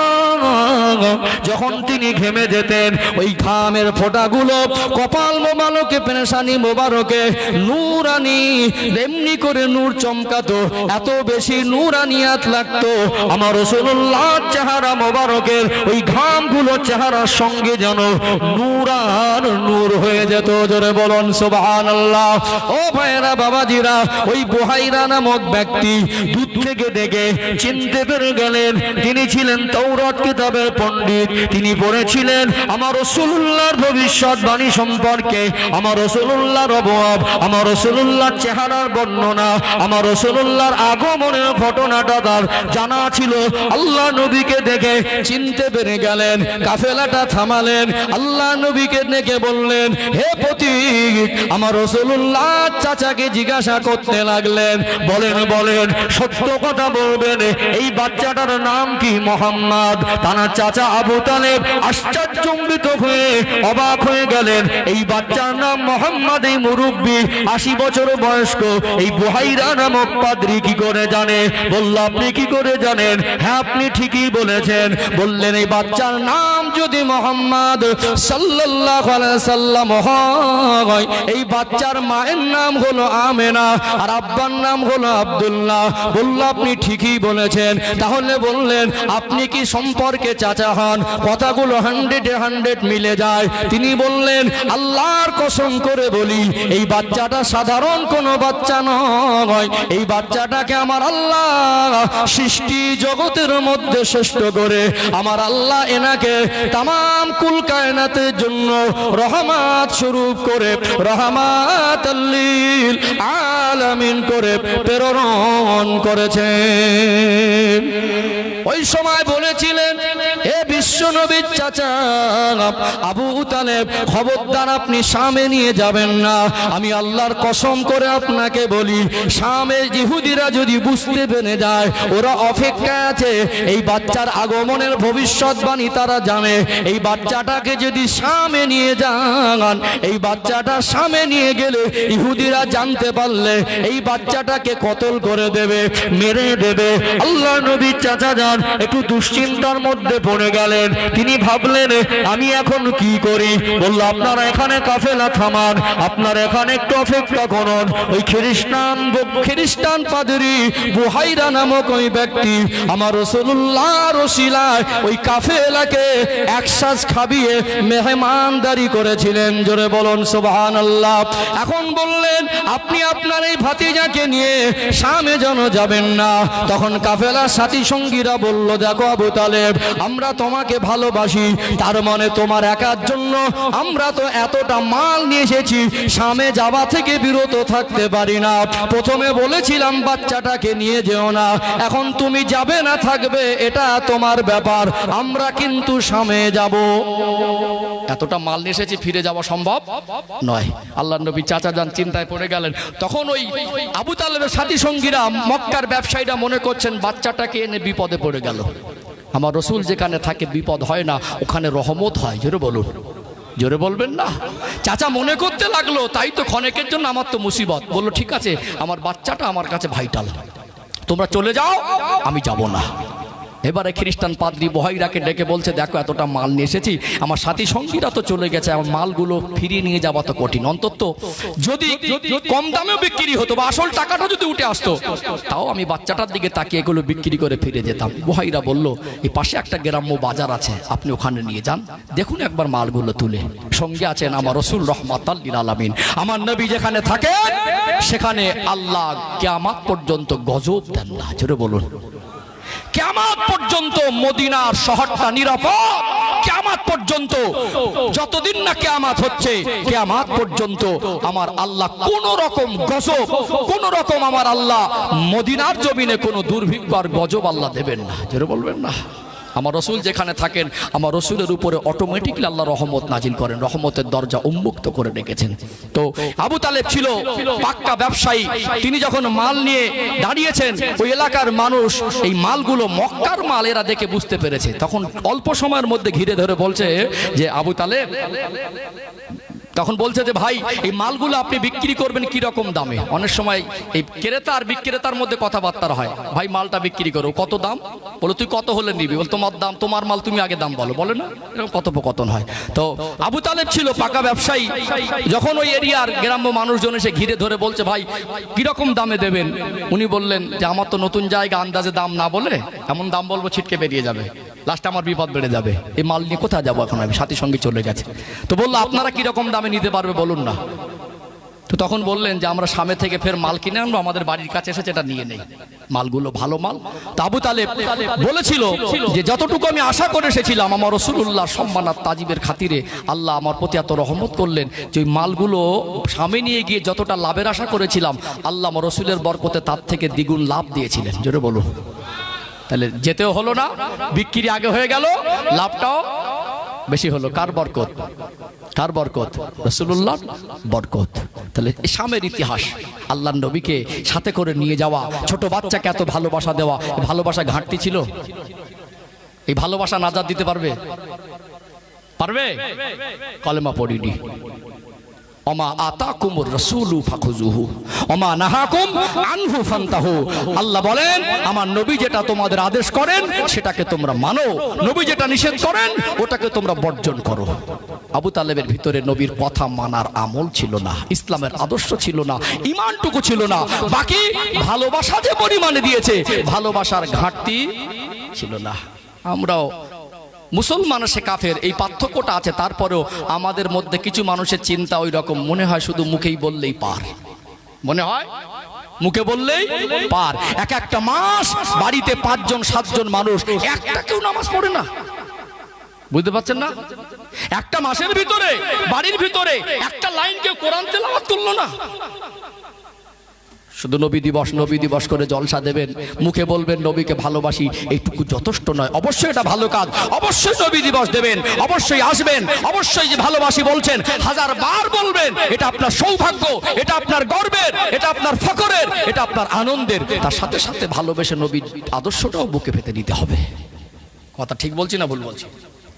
যখন তিনি ঘেমে যেতেন, ওই ঘামের ফোঁটাগুলো কপাল মোবারকে, পেরেশানি মোবারকে নূরানি এমনি করে নূর চমকাতো, এত বেশি নূরানিয়াত লাগতো। আমার রাসূলুল্লাহ চেহারা মোবারকের ওই ঘামগুলো চেহারার সঙ্গে যেন নূর আর নূর হয়ে যেত। জোরে বলুন সুবহানাল্লাহ। ও ভাইরা বাবাজিরা, ওই বুহাইরা নামক ব্যক্তি দূর থেকে দেখে চিনতে পেরে গেলেন তিনি ছিলেন তাওরাত কিতাবের পণ্ডিত। তিনি পড়েছিলেন আমার রাসূলুল্লাহর ভবিষ্যৎবাণী সম্পর্কে, আমার রাসূলুল্লাহর অবয়ব, আমার রাসূলুল্লাহর চেহারার বর্ণনা, আমার রাসূলুল্লাহর আগমনের ঘটনাটা তার জানা ছিল। আল্লাহ নবীকে দেখে চিনতে পেরে গেলেন, কাফেলাটা থামালেন, আল্লাহ নবীকে ডেকে বললেন, হে পথিক। আমার রাসূলুল্লাহ চাচাকে জিজ্ঞাসা করতে লাগলেন, বলেন বলেন, সত্য কথা বলবেন, এই বাচ্চাটার নাম কি? মুহাম্মদ। তার চাচা আবু তালেব আশ্চর্যজনিত হয়ে অবাক হয়ে গেলেন, এই বাচ্চার নাম মুহাম্মদ, এই মুরব্বী 80 বছর বয়স্ক এই বুহাইরা নামক পাদ্রী কি করে জানে? বলল, আপনি কি করে জানেন? হ্যাঁ আপনি ঠিকই বলেছেন। বললেন, এই বাচ্চার নাম যদি মুহাম্মদ সাল্লাল্লাহু আলাইহি সাল্লাম হয়। এই বাচ্চার মায়ের নাম হলো আমেনা আর আব্বার নাম হলো আব্দুল্লাহ। বলল আপনি ঠিকই বলেছেন। তাহলে বললেন আপনি কি সম্পর্কে চাচা হন? কথাগুলো 100 মিলে যায়। তিনি বললেন আল্লাহর কসম করে বলি এই বাচ্চাটা সাধারণ কোনো বাচ্চা নয়, এই বাচ্চাটাকে আমার আল্লাহ সৃষ্টি জগতের মধ্যে শ্রেষ্ঠ করে আমার আল্লাহ এনাকে তামাম কুল কায়নাতের জন্য রহমত স্বরূপ করে রহমাতাল লিল আলামিন করে প্রেরণ করেছেন। ওই সময় বলেছিলেন এ বিশ্ব নবীর চাচা আবু তালেব, খবরদার আপনি শামে নিয়ে যাবেন না। আমি আল্লাহর কসম করে আপনাকে বলি শামে ইহুদিরা যদি বুঝতে পেরে যায় ওরা অপেক্ষায় আছে এই বাচ্চার আগমনের ভবিষ্যৎবাণী তারা জানে। এই বাচ্চাটাকে যদি শামে নিয়ে যান, এই বাচ্চাটা শামে নিয়ে গেলে ইহুদিরা জানতে পারলে এই বাচ্চাটাকে কতল করে দেবে, মেরে দেবে। আল্লাহ নবীর চাচা যান একটু দুশ্চিন্তার মধ্যে পড়ে গেলেন। তিনি ভাবলেন আমি এখন কি করি? বলল আপনারা এখানে কাফেলা থামান, আপনারা এখানে একটু অপেক্ষা করুন। ওই খ্রিস্টান পাদ্রী বুহাইরা নামক ওই ব্যক্তি আমার রাসূলুল্লাহ রসিলায় ওই কাফেলাকে একসাথ খাবিয়ে মেহমানদারি করেছিলেন। জোরে বলুন সুবহানাল্লাহ। এখন বললেন আপনি আপনার এই ভাতিজাকে নিয়ে শামে যেন যাবেন না। তখন কাফেলার সাথী সঙ্গীরা বলল দেখো আবু তালেব, আমরা তোমাকে ভালোবাসি, তার মানে তোমার একার জন্য আমরা তো এতটা মাল নিয়ে এসেছি, শামে যাওয়া থেকে বিরত থাকতে পারি না। প্রথমে বলেছিলাম বাচ্চাটাকে নিয়ে যেও না, এখন তুমি যাবে না থাকবে এটা তোমার ব্যাপার, আমরা কিন্তু শামে যাব। এতটা মাল নিয়ে এসেছি, ফিরে যাওয়া সম্ভব নয়। আল্লাহর নবী চাচা যান চিন্তায় পড়ে গেলেন। তখন ওই আবু তালেবের সাথী সঙ্গীরা মক্কার ব্যবসায়ীরা মনে করছেন বাচ্চাটাকে এনে বিপদে পড়ে গেল। আমার রসুল যেখানে থাকে বিপদ হয় না, ওখানে রহমত হয়। জোরে বলুন, জোরে বলবেন না। চাচা মনে করতে লাগলো তাই তো ক্ষণেকের জন্য আমার তো মুসিবত। বললো ঠিক আছে আমার বাচ্চাটা আমার কাছে ভাইটাল, তোমরা চলে যাও, আমি যাব না। এবারে খ্রিস্টান পাদ্রী বহাইরাকে ডেকে বলছে দেখো এতটা মাল নিয়ে এসেছি, আমার সাথী সঙ্গীরা তো চলে গেছে, আমার মালগুলো ফিরিয়ে নিয়ে যাওয়া তো কঠিন, অন্তত যদি কম দামেও বিক্রি হতো বা আসল টাকাটা যদি উঠে আসতো তাও আমি বাচ্চাটার দিকে তাকিয়ে এগুলো বিক্রি করে ফিরে যেতাম। বহাইরা বলল এই পাশে একটা গ্রাম্য বাজার আছে, আপনি ওখানে নিয়ে যান, দেখুন একবার মালগুলো তুলে। সঙ্গে আছেন আমার রাসূল রাহমাতাল লিল আলামিন। আমার নবী যেখানে থাকে সেখানে আল্লাহ কিয়ামত পর্যন্ত গজব দেন না। জোরে বলুন, কিয়ামত পর্যন্ত মদিনার শহরটা নিরাপদ। কিয়ামত পর্যন্ত যতদিন না কিয়ামত হচ্ছে, কিয়ামত পর্যন্ত আমার আল্লাহ কোন রকম গজব, কোন রকম আমার আল্লাহ মদিনার জমিনে কোন দুর্ভিক্ষ আর গজব আল্লাহ দেবেন না। জোরে বলবেন না। আমার রসুল যেখানে থাকেন আমার রসুলের উপরে অটোমেটিকলি আল্লাহ রহমত নাজিল করেন, রহমতের দরজা উন্মুক্ত করে রেখেছেন। তো আবু তালেব ছিল পাক্কা ব্যবসায়ী। তিনি যখন মাল নিয়ে দাঁড়িয়েছেন ওই এলাকার মানুষ এই মালগুলো মক্কার মাল এরা দেখে বুঝতে পেরেছে। তখন অল্প সময়ের মধ্যে ঘিরে ধরে বলছে যে আবু তালেব, তখন বলছে যে ভাই এই মালগুলো আপনি বিক্রি করবেন কি রকম দামে? অনেক সময় এই ক্রেতা আর বিক্রেতার মধ্যে কথাবার্তা হয়, ভাই মালটা বিক্রি করো, কত দাম? বলো তুই কত হলে নিবি? বল তোমার দাম, তোমার মাল তুমি আগে দাম বলো, বলে না? এরকম কথোপকথন হয়। তো আবু তালেব ছিল পাকা ব্যবসায়ী। যখন ওই এরিয়ার গ্রাম্য মানুষজন এসে ঘিরে ধরে বলছে ভাই কিরকম দামে দেবেন, উনি বললেন যে আমার তো নতুন জায়গা, আন্দাজে দাম না বলে এমন দাম বলবো ছিটকে বেরিয়ে যাবে, লাস্টে আমার বিপদ বেড়ে যাবে, এই মাল নিয়ে কোথায় যাবো এখন, আমি সাথী সঙ্গে চলে গেছে। তো বললো আপনারা কিরকম দামে নিতে পারবে বলুন না। তো তখন বললেন যে আমরা শামে থেকে ফের মাল কিনে আনবো, আমাদের বাড়ির কাছে এসেছে, এটা নিয়ে নেই, মালগুলো ভালো মাল। তো আবু তালেব বলেছিল যে যতটুকু আমি আশা করে এসেছিলাম আমার রাসূলুল্লাহ সম্মান আর তাজিবের খাতিরে আল্লাহ আমার প্রতি এত রহমত করলেন যে ওই মালগুলো শামে নিয়ে গিয়ে যতটা লাভের আশা করেছিলাম আল্লাহ আমার রাসূলের বরকতে তার থেকে দ্বিগুণ লাভ দিয়েছিলেন। জোরে বলুন। তাহলে যেতেও হলো না, বিক্রি আগে হয়ে গেল, লাভটাও বেশি হলো। কার বরকত? কার বরকত? রাসূলুল্লাহর বরকত। তাহলে শামের ইতিহাস, আল্লাহর নবীকে সাথে করে নিয়ে যাওয়া, ছোট বাচ্চাকে এত ভালোবাসা দেওয়া, ভালোবাসা ঘাটতি ছিল? এই ভালোবাসা নাজাত দিতে পারবে? পারবে? কলেমা পড়িনি। ওমা আতাকুমুর রাসূলু ফাখুযুহু ওমা নাহাকুম আনহু ফান্তাহু। আল্লাহ বলেন আমার নবী যেটা তোমাদের আদেশ করেন সেটাকে তোমরা মানো, নবী যেটা নিষেধ করেন ওটাকে তোমরা বর্জন করো। আবু তালেবের ভিতরে নবীর কথা মানার আমল ছিল না, ইসলামের আদর্শ ছিল না, ঈমানটুকু ছিল না। বাকি ভালোবাসা যে পরিমাণে দিয়েছে ভালোবাসার ঘাটতি ছিল না। আমরাও মুসলমান সে কাফের এই পার্থক্যটা আছে, তারপরেও আমাদের মধ্যে কিছু মানুষের চিন্তা ওই রকম, মনে হয় শুধু মুখেই বললেই পার, মনে হয় মুখে বললেই পার। এক একটা মাস বাড়িতে 5 জন 7 জন মানুষ, একটা কেউ নামাজ পড়ে না। বুঝতে পারছেন না? একটা মাসের ভিতরে বাড়ির ভিতরে একটা লাইন কেউ কোরআন তেলাওয়াত করলো না। শুধু নবী দিবস করে জলসা দেবেন, মুখে বলবেন নবীকে ভালোবাসি, এইটুকু যথেষ্ট নয়। অবশ্যই এটা ভালো কাজ, অবশ্যই নবী দিবস দেবেন, অবশ্যই আসবেন, অবশ্যই যে ভালোবাসি বলছেন 1000 বার বলবেন। এটা আপনার সৌভাগ্য, এটা আপনার গর্বের, এটা আপনার ফখরের, এটা আপনার আনন্দের। তার সাথে সাথে ভালোবেসে নবীর আদর্শটাও বুকে পেতে নিতে হবে। কথা ঠিক বলছি না ভুল বলছি?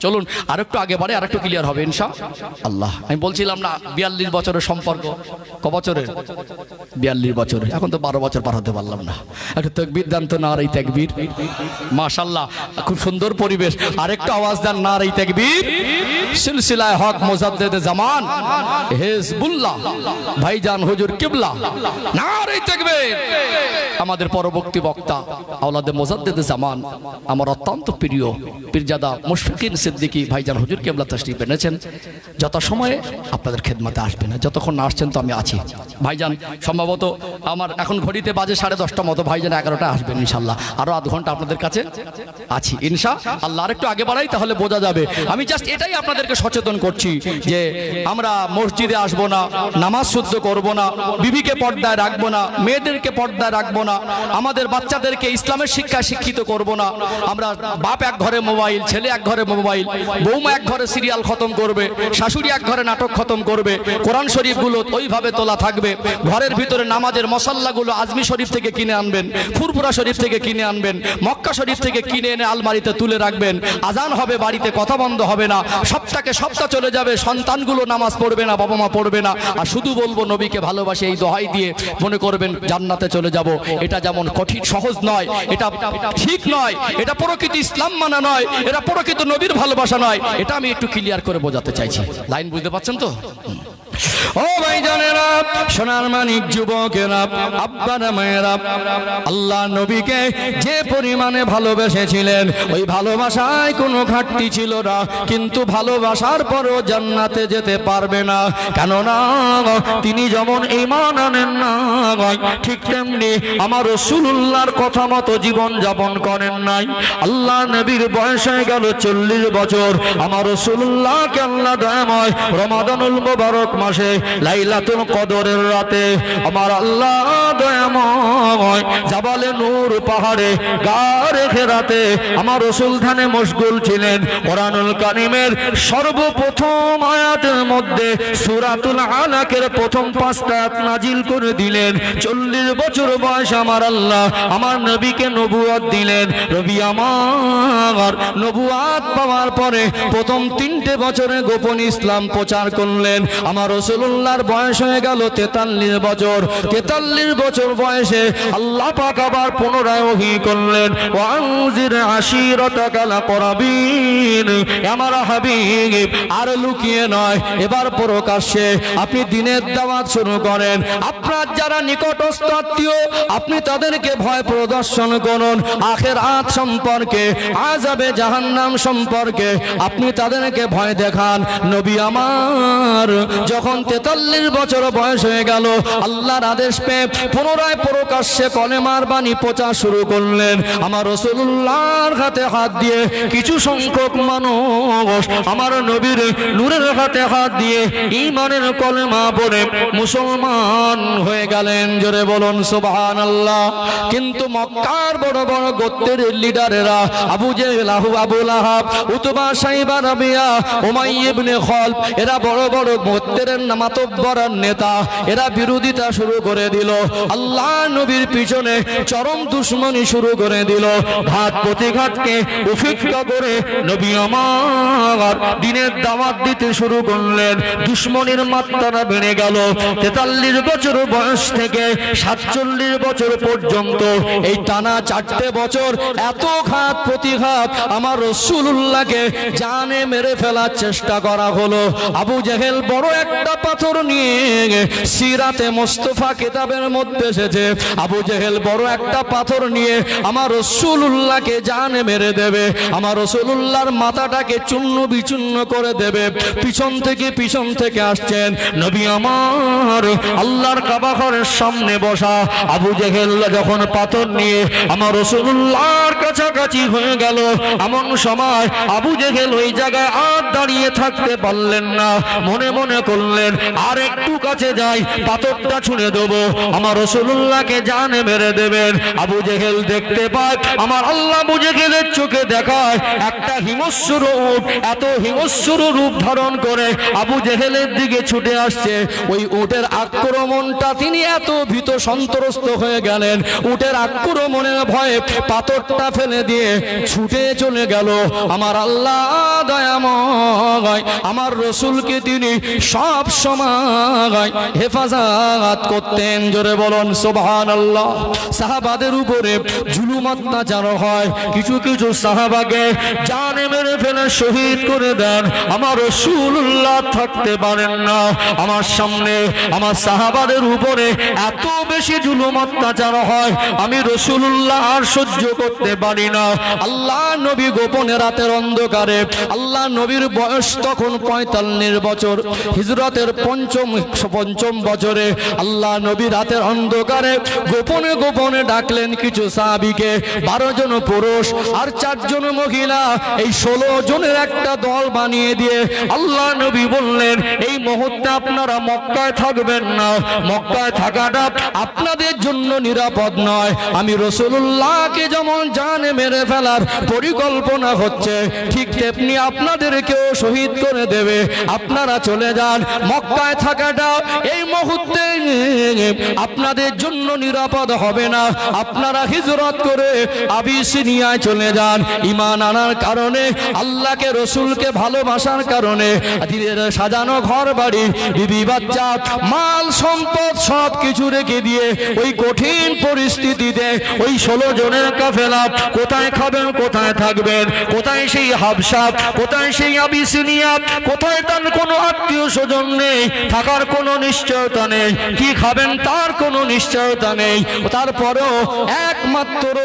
চলুন আরেকটু আগে বাড়ে, আরেকটু ক্লিয়ার হবে ইনশাআল্লাহ। আমি বলছিলাম না 42 বছরের সম্পর্ক, ক বছরের? 42 বছরের। এখন তো 12 বছর পার হতে পারলাম না। একটু তাকবীর দেন তো, নারে তাকবীর। মাশাআল্লাহ, খুব সুন্দর পরিবেশ। আরেকটু আওয়াজ দেন, নারে তাকবীর। সিলসিলায়ে হক মুজাদ্দিদে জামান হিজবুল্লাহ ভাইজান হুজুর কিবলা, নারে তাকবীর। আমাদের পরবর্তী বক্তা আওলাদে মুজাদ্দিদে জামান, আমার অত্যন্ত প্রিয় পীরজাদা মুশফিকিন সিদ্দিকী ভাইজান হুজুর কিবলা তাশরীফ এনেছেন। যত সময়ে আপনাদের খেদমতে আসবেন, যতক্ষণ না আসছেন তো আমি আছি। ভাইজান সম্ভবত আমার এখন ঘড়িতে বাজে 10:30 মতো, ভাইজান 11টা আসবেন ইনশাআল্লাহ। আরো আধ ঘন্টা আপনাদের কাছে আছি ইনশাআল্লাহ। আর একটু আগে বাড়াই তাহলে বোঝা যাবে। আমি জাস্ট এটাই আপনাদেরকে সচেতন করছি যে আমরা মসজিদে আসবো না, নামাজ শুদ্ধ করব না, বিবিকে পর্দায় রাখবো না, মেয়েদেরকে পর্দায় রাখবো না, আমাদের বাচ্চাদেরকে ইসলামের শিক্ষায় শিক্ষিত করব না। আমরা বাপ এক ঘরে মোবাইল, ছেলে এক ঘরে মোবাইল, বৌমা এক ঘরে সিরিয়াল খতম করবে, শাশুড়ি এক ঘরে নাটক খতম করবে, কোরআন শরীফগুলো ওইভাবে তোলা থাকবে। ঘরের ভিতরে নামাজের মশাল্লাগুলো আজমি শরীফ থেকে কিনে আনবেন, ফুরফুরা শরীফ থেকে কিনে আনবেন, মক্কা শরীফ থেকে কিনে এনে আলমারিতে তুলে রাখবেন। আজান হবে, বাড়িতে কথা বন্ধ হবে না, সপ্তাহ চলে যাবে, সন্তানগুলো নামাজ পড়বে না, বাবা মা পড়বে না, আর শুধু বলবো নবীকে ভালোবাসি এই দোহাই দিয়ে মনে করবেন জান্নাতে চলে যাব। এটা যেমন কঠিন সহজ নয়, এটা ঠিক নয়, এটা প্রকৃত ইসলাম মানা নয়, এটা প্রকৃত নবীর ভালোবাসা নয়। এটা আমি একটু ক্লিয়ার করে বোঝাতে চাইছি। লাইন বুঝতে পারছেন তো? ও ভাইজানেরা, সোনার মানিক যুবকেরা, আব্বারা মায়েরা, আল্লাহ নবীকে যে পরিমাণে ভালোবেসেছিলেন ওই ভালোবাসায় কোনো ঘাটতি ছিল না। কিন্তু ভালোবাসার পরও জান্নাতে যেতে পারবে না, কেননা তিনি যেমন ঈমান আনেন না ঠিক তেমনি আমার রাসূলুল্লাহর কথা মতো জীবন যাপন করেন নাই। আল্লাহ নবীর বয়স হয়ে গেল 40 বছর। আমার রাসূলুল্লাহকে আল্লাহ দয়াময় রমাদানুল মুবারক মাসে লাইলাতুল কদরের রাতে আমার আল্লাহ দয়াময় জাবালে নূর পাহাড়ে গারে খেরাতে আমার রাসূল ধ্যানে মশগুল ছিলেন। কোরআনুল কারীমের সর্বপ্রথম আয়াতের মধ্যে সূরাতুল আলাকের প্রথম 5টা আয়াত নাজিল করে দিলেন। 40 বছর বয়স আমার আল্লাহ আমার নবীকে নবুয়ত দিলেন। নবী আমার নবুয়ত পাওয়ার পরে প্রথম 3টে বছরে গোপন ইসলাম প্রচার করলেন। আমার রাসূলুল্লাহর বয়স হয়ে গেল 43 বছর। 43 বছর বয়সে আল্লাহ পাক আবার পুনরায় ওহী করলেন, ওয়ানজির আশিরাতাকাল আকরাবিন। আমার হাবিব আর লুকিয়ে নয়, এবার প্রকাশ্যে আপনি দ্বীনের দাওয়াত শুরু করেন। আপনার যারা নিকটস্থ আত্মীয় আপনি তাদেরকে ভয় প্রদর্শন করুন। আখিরাত সম্পর্কে, আযাবে জাহান্নাম সম্পর্কে আপনি তাদেরকে ভয় দেখান। নবী আমার যখন 43 বছর বয়স হয়ে গেল আল্লাহর আদেশ পেয়ে পুনরায় প্রকাশ্যে কলেমার বাণী প্রচার শুরু করলেন। আমার রাসূলুল্লাহর হাতে হাত দিয়ে কিছু সংখ্যক মানুষ আমার নবীর নূরের হাতে হাত দিয়ে ঈমানের কলেমা পড়ে মুসলমান হয়ে গেলেন। জোরে বলুন সুবহানাল্লাহ। কিন্তু মক্কার বড় বড় গোত্রের লিডারেরা আবু জেহেল, আবু লাহাব, উতবা, সাইবা, রাবিয়া, উমাইয়া ইবনে খালব, এরা বড় বড় গোত্রের মসজিদের মাতব্বর আর নেতা এরা বিরোধিতা শুরু করে দিল, আল্লাহ নবীর পিছনে চরম দুশ্মনী শুরু করে দিল। ঘাত প্রতিঘাতকে উপেক্ষা করে নবী আমার দিনের দাওয়াত দিতে শুরু করলেন। দুশ্মনীর মাত্রা বেড়ে গেল। 43 বছর বয়স থেকে 47 বছর পর্যন্ত এই টানা 4টে বছর এত ঘাত প্রতিঘাত আমার রাসূলুল্লাহকে জানে মেরে ফেলার চেষ্টা করা হলো। আবু জেহেল বড় একটা পাথর নিয়ে, সিরাতে মুস্তাফা কিতাবের মধ্যে এসেছে, আবু জেহেল বড় একটা পাথর নিয়ে আমার রাসূলুল্লাহকে জানে মেরে দেবে, আমার রাসূলুল্লাহর মাথাটাকে চূর্ণ বিচূর্ণ করে দেবে। পিছন থেকে আসছেন নবী আমার আল্লাহর কাবা ঘরের সামনে বসা। আবু জেহেল যখন পাথর নিয়ে আমার রাসূলুল্লাহর কাছাকাছি হয়ে গেল, এমন সময় আবু জেহেল ওই জায়গায় আর দাঁড়িয়ে থাকতে পারলেন না। মনে মনে করলেন আর একটু কাছে যাই, পাথরটা ছুঁড়ে দেবো, আমার রাসূলুল্লাহকে জানে মেরে দেবেন। আবু জেহেল দেখতে পায় আমার আল্লাহ আবু জেহেলের চোখে দেখায় একটা হিংস্র উট, এত হিংস্র রূপ ধারণ করে আবু জেহেলের দিকে ছুটে আসছে। ওই উটের আক্রমণটা তিনি এত ভীত সন্ত্রস্ত হয়ে গেলেন, উটের আক্রমণের ভয়ে পাথরটা ফেলে দিয়ে ছুটে চলে গেল। আমার আল্লাহ দয়াময় আমার রাসূলকে তিনি সব সময় হেফাজত করতেন। জোরে বলুন সুবহানাল্লাহ। সাহাবাদের উপরে জুলুম অত্যাচার হয়, কিছু কিছু সাহাবাকে জানে মেরে ফেলে শহীদ করে দেন। আমার রাসূলুল্লাহ থাকতে পারেন না আমার সামনে, আমার সাহাবাদের উপরে এত বেশি জুলুম অত্যাচার হয়, আমি রাসূলুল্লাহ আর সহ্য করতে পারি না। আল্লাহ নবী গোপনে রাতের অন্ধকারে, আল্লাহ নবীর বয়স তখন 45 বছর, হিজরতের পঞ্চম বছরে আল্লাহ নবী রাতের অন্ধকারে গোপনে গোপনে ডাকলেন কিছু সাহাবীকে, 12 জন পুরুষ আর 4 জন মহিলা, এই 16 জনের একটা দল বানিয়ে দিয়ে আল্লাহ নবী বললেন এই মুহূর্তে আপনারা মক্কায় থাকবেন না, মক্কায় থাকাটা আপনাদের জন্য নিরাপদ নয়। আমি রাসূলুল্লাহকে যেমন জানে মেরে ফেলার পরিকল্পনা হচ্ছে, ঠিক তেমনি আপনাদেরকেও শহীদ করে দেবে। আপনারা চলে যান, মক্কায় থাকাটা এই মুহূর্তে আপনাদের জন্য নিরাপদ হবে না। আপনারা হিজরত করে আবিসিনিয়ায় চলে যান। ঈমান আনার কারণে, আল্লাহকে রাসূলকে ভালোবাসার কারণে দিনের সাজানো ঘর বাড়ি, বিবি বাচ্চা, মাল সম্পদ সব কিছু রেখে দিয়ে ওই কঠিন পরিস্থিতিতে ওই 16 জনের কাফেলা কোথায় খাবেন, কোথায় থাকবেন, কোথায় সেই হাবশা, কোথায় সেই আবিসিনিয়া, কোথায় তার কোনো আত্মীয় স্বজন নেই, থাকার কোনো নিশ্চয়তা নেই, কি খাবেন তার কোনো নিশ্চয়তা নেই। তারপরেও একমাত্র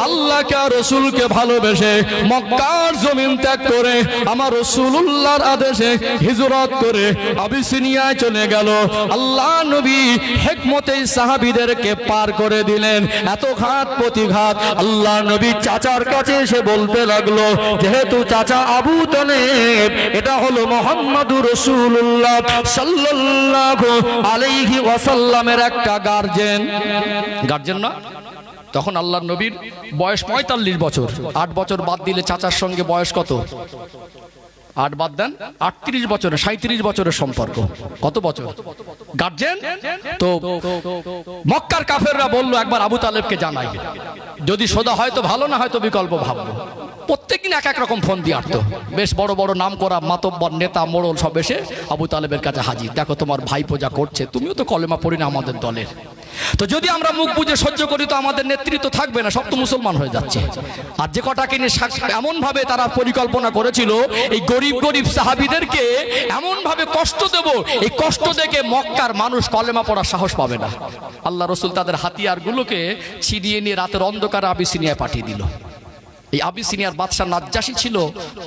আল্লাহকে আর রাসূলকে ভালোবেসে মক্কার জমিন ত্যাগ করে আমার রাসূলুল্লাহর আদেশে হিজরত করে আবিসিনিয়ায় চলে গেল। আল্লাহ নবী হিকমতে সাহাবীদেরকে পার করে দিলেন। এত ঘাত প্রতিঘাত আল্লাহ নবী চাচার কাছে এসে বলতে লাগলো, যেহেতু চাচা আবু তালেব এটা হলো মুহাম্মদুর রাসূলুল্লাহ সাল্লাল্লাহু আলাইহি ওয়াসাল্লামের একটা গার্জেন না। তখন আল্লাহ নবীর বয়স 45 বছর, 8 বছর বাদ দিলে চাচার সঙ্গে বয়স কত? 8 বাদ দেন, 38 বছরে 37 বছরের সম্পর্ক। কত বছর? গার্জেন তো মক্কার কাফেররা বলল একবার আবু তালেবকে জানাই, যদি সোজা হয়তো ভালো, না হয়তো বিকল্প ভাববো। প্রত্যেকদিন এক এক রকম ফোন দিয়ে আসতো, বেশ বড় বড় নাম করা মাতব্বর নেতা মোড়ল সব এসে আবু তালেবের কাছে হাজির। দেখো তোমার ভাই পূজা করছে, তুমিও তো কলেমা পড়ি না আমাদের দলের, তো যদি আমরা মুখ বুঝে সহ্য করি তো আমাদের নেতৃত্ব থাকবে না, সব তো মুসলমান হয়ে যাচ্ছে। আর যে কটাকে নিয়ে এমন ভাবে তারা পরিকল্পনা করেছিল এই গরিব গরিব সাহাবীদেরকে এমন ভাবে কষ্ট দেব, এই কষ্ট দেখে মক্কার মানুষ কলেমা পড়ার সাহস পাবে না। আল্লাহ রাসূল তাদের হাতিয়ারগুলোকে ছিনিয়ে নিয়ে রাতের অন্ধকারে আবিসিনিয়ায় পাঠিয়ে দিল। এই আবিসিনিয়ার বাদশা নাজ্জাশী ছিল,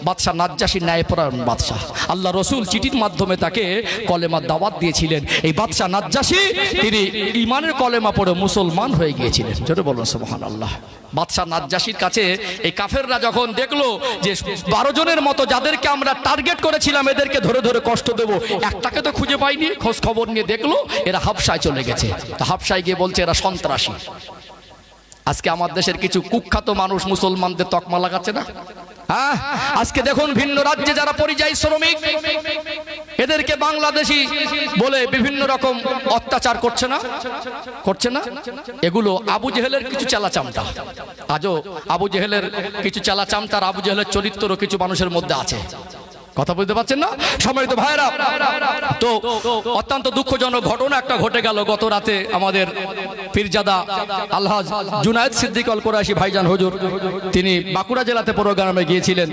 বাদশা নাজ্জাশী ন্যায়পরায়ণ বাদশা। আল্লাহ রাসূল চিঠির মাধ্যমে তাকে কলেমার দাওয়াত দিয়েছিলেন। এই বাদশা নাজ্জাশী তিনি ঈমানের কলেমা পড়ে মুসলমান হয়ে গিয়েছিলেন। জোরে বলুন সুবহানাল্লাহ। বাদশা নাজ্জাশীর কাছে এই কাফেররা যখন দেখলো যে 12 জনের মতো যাদেরকে আমরা টার্গেট করেছিলাম এদেরকে ধরে ধরে কষ্ট দেব, একটাকে তো খুঁজে পাইনি, খোঁজ খবর নিয়ে দেখলো এরা হাবশায় চলে গেছে। তো হাবশায় গিয়ে বলছে এরা সন্ত্রাসী। আজকে আমার দেশের কিছু কুখ্যাত মানুষ মুসলমানদের তকমা লাগাচ্ছে না। আজকে দেখুন ভিন্ন রাজ্যে যারা পরিযায়ী শ্রমিক, এদেরকে বাংলাদেশি বলে বিভিন্ন রকম অত্যাচার করছে না, করছে না? এগুলো আবু জেহেলের কিছু চালাচামটা। আজও আবু জেহেলের কিছু চালাচামটার, আবু জেহেলের চরিত্রও কিছু মানুষের মধ্যে আছে। কথা বুঝতে পারছেন না সম্মানিত ভাইরা? তো অত্যন্ত দুঃখজনক ঘটনা একটা ঘটে গেল গত রাতে। আমাদের পীরজাদা আলহাজ জুনায়েদ সিদ্দিক আল কুরাইশি ভাইজান হুজুর, তিনি বাঁকুড়া জেলাতে প্রোগ্রামে গিয়েছিলেন।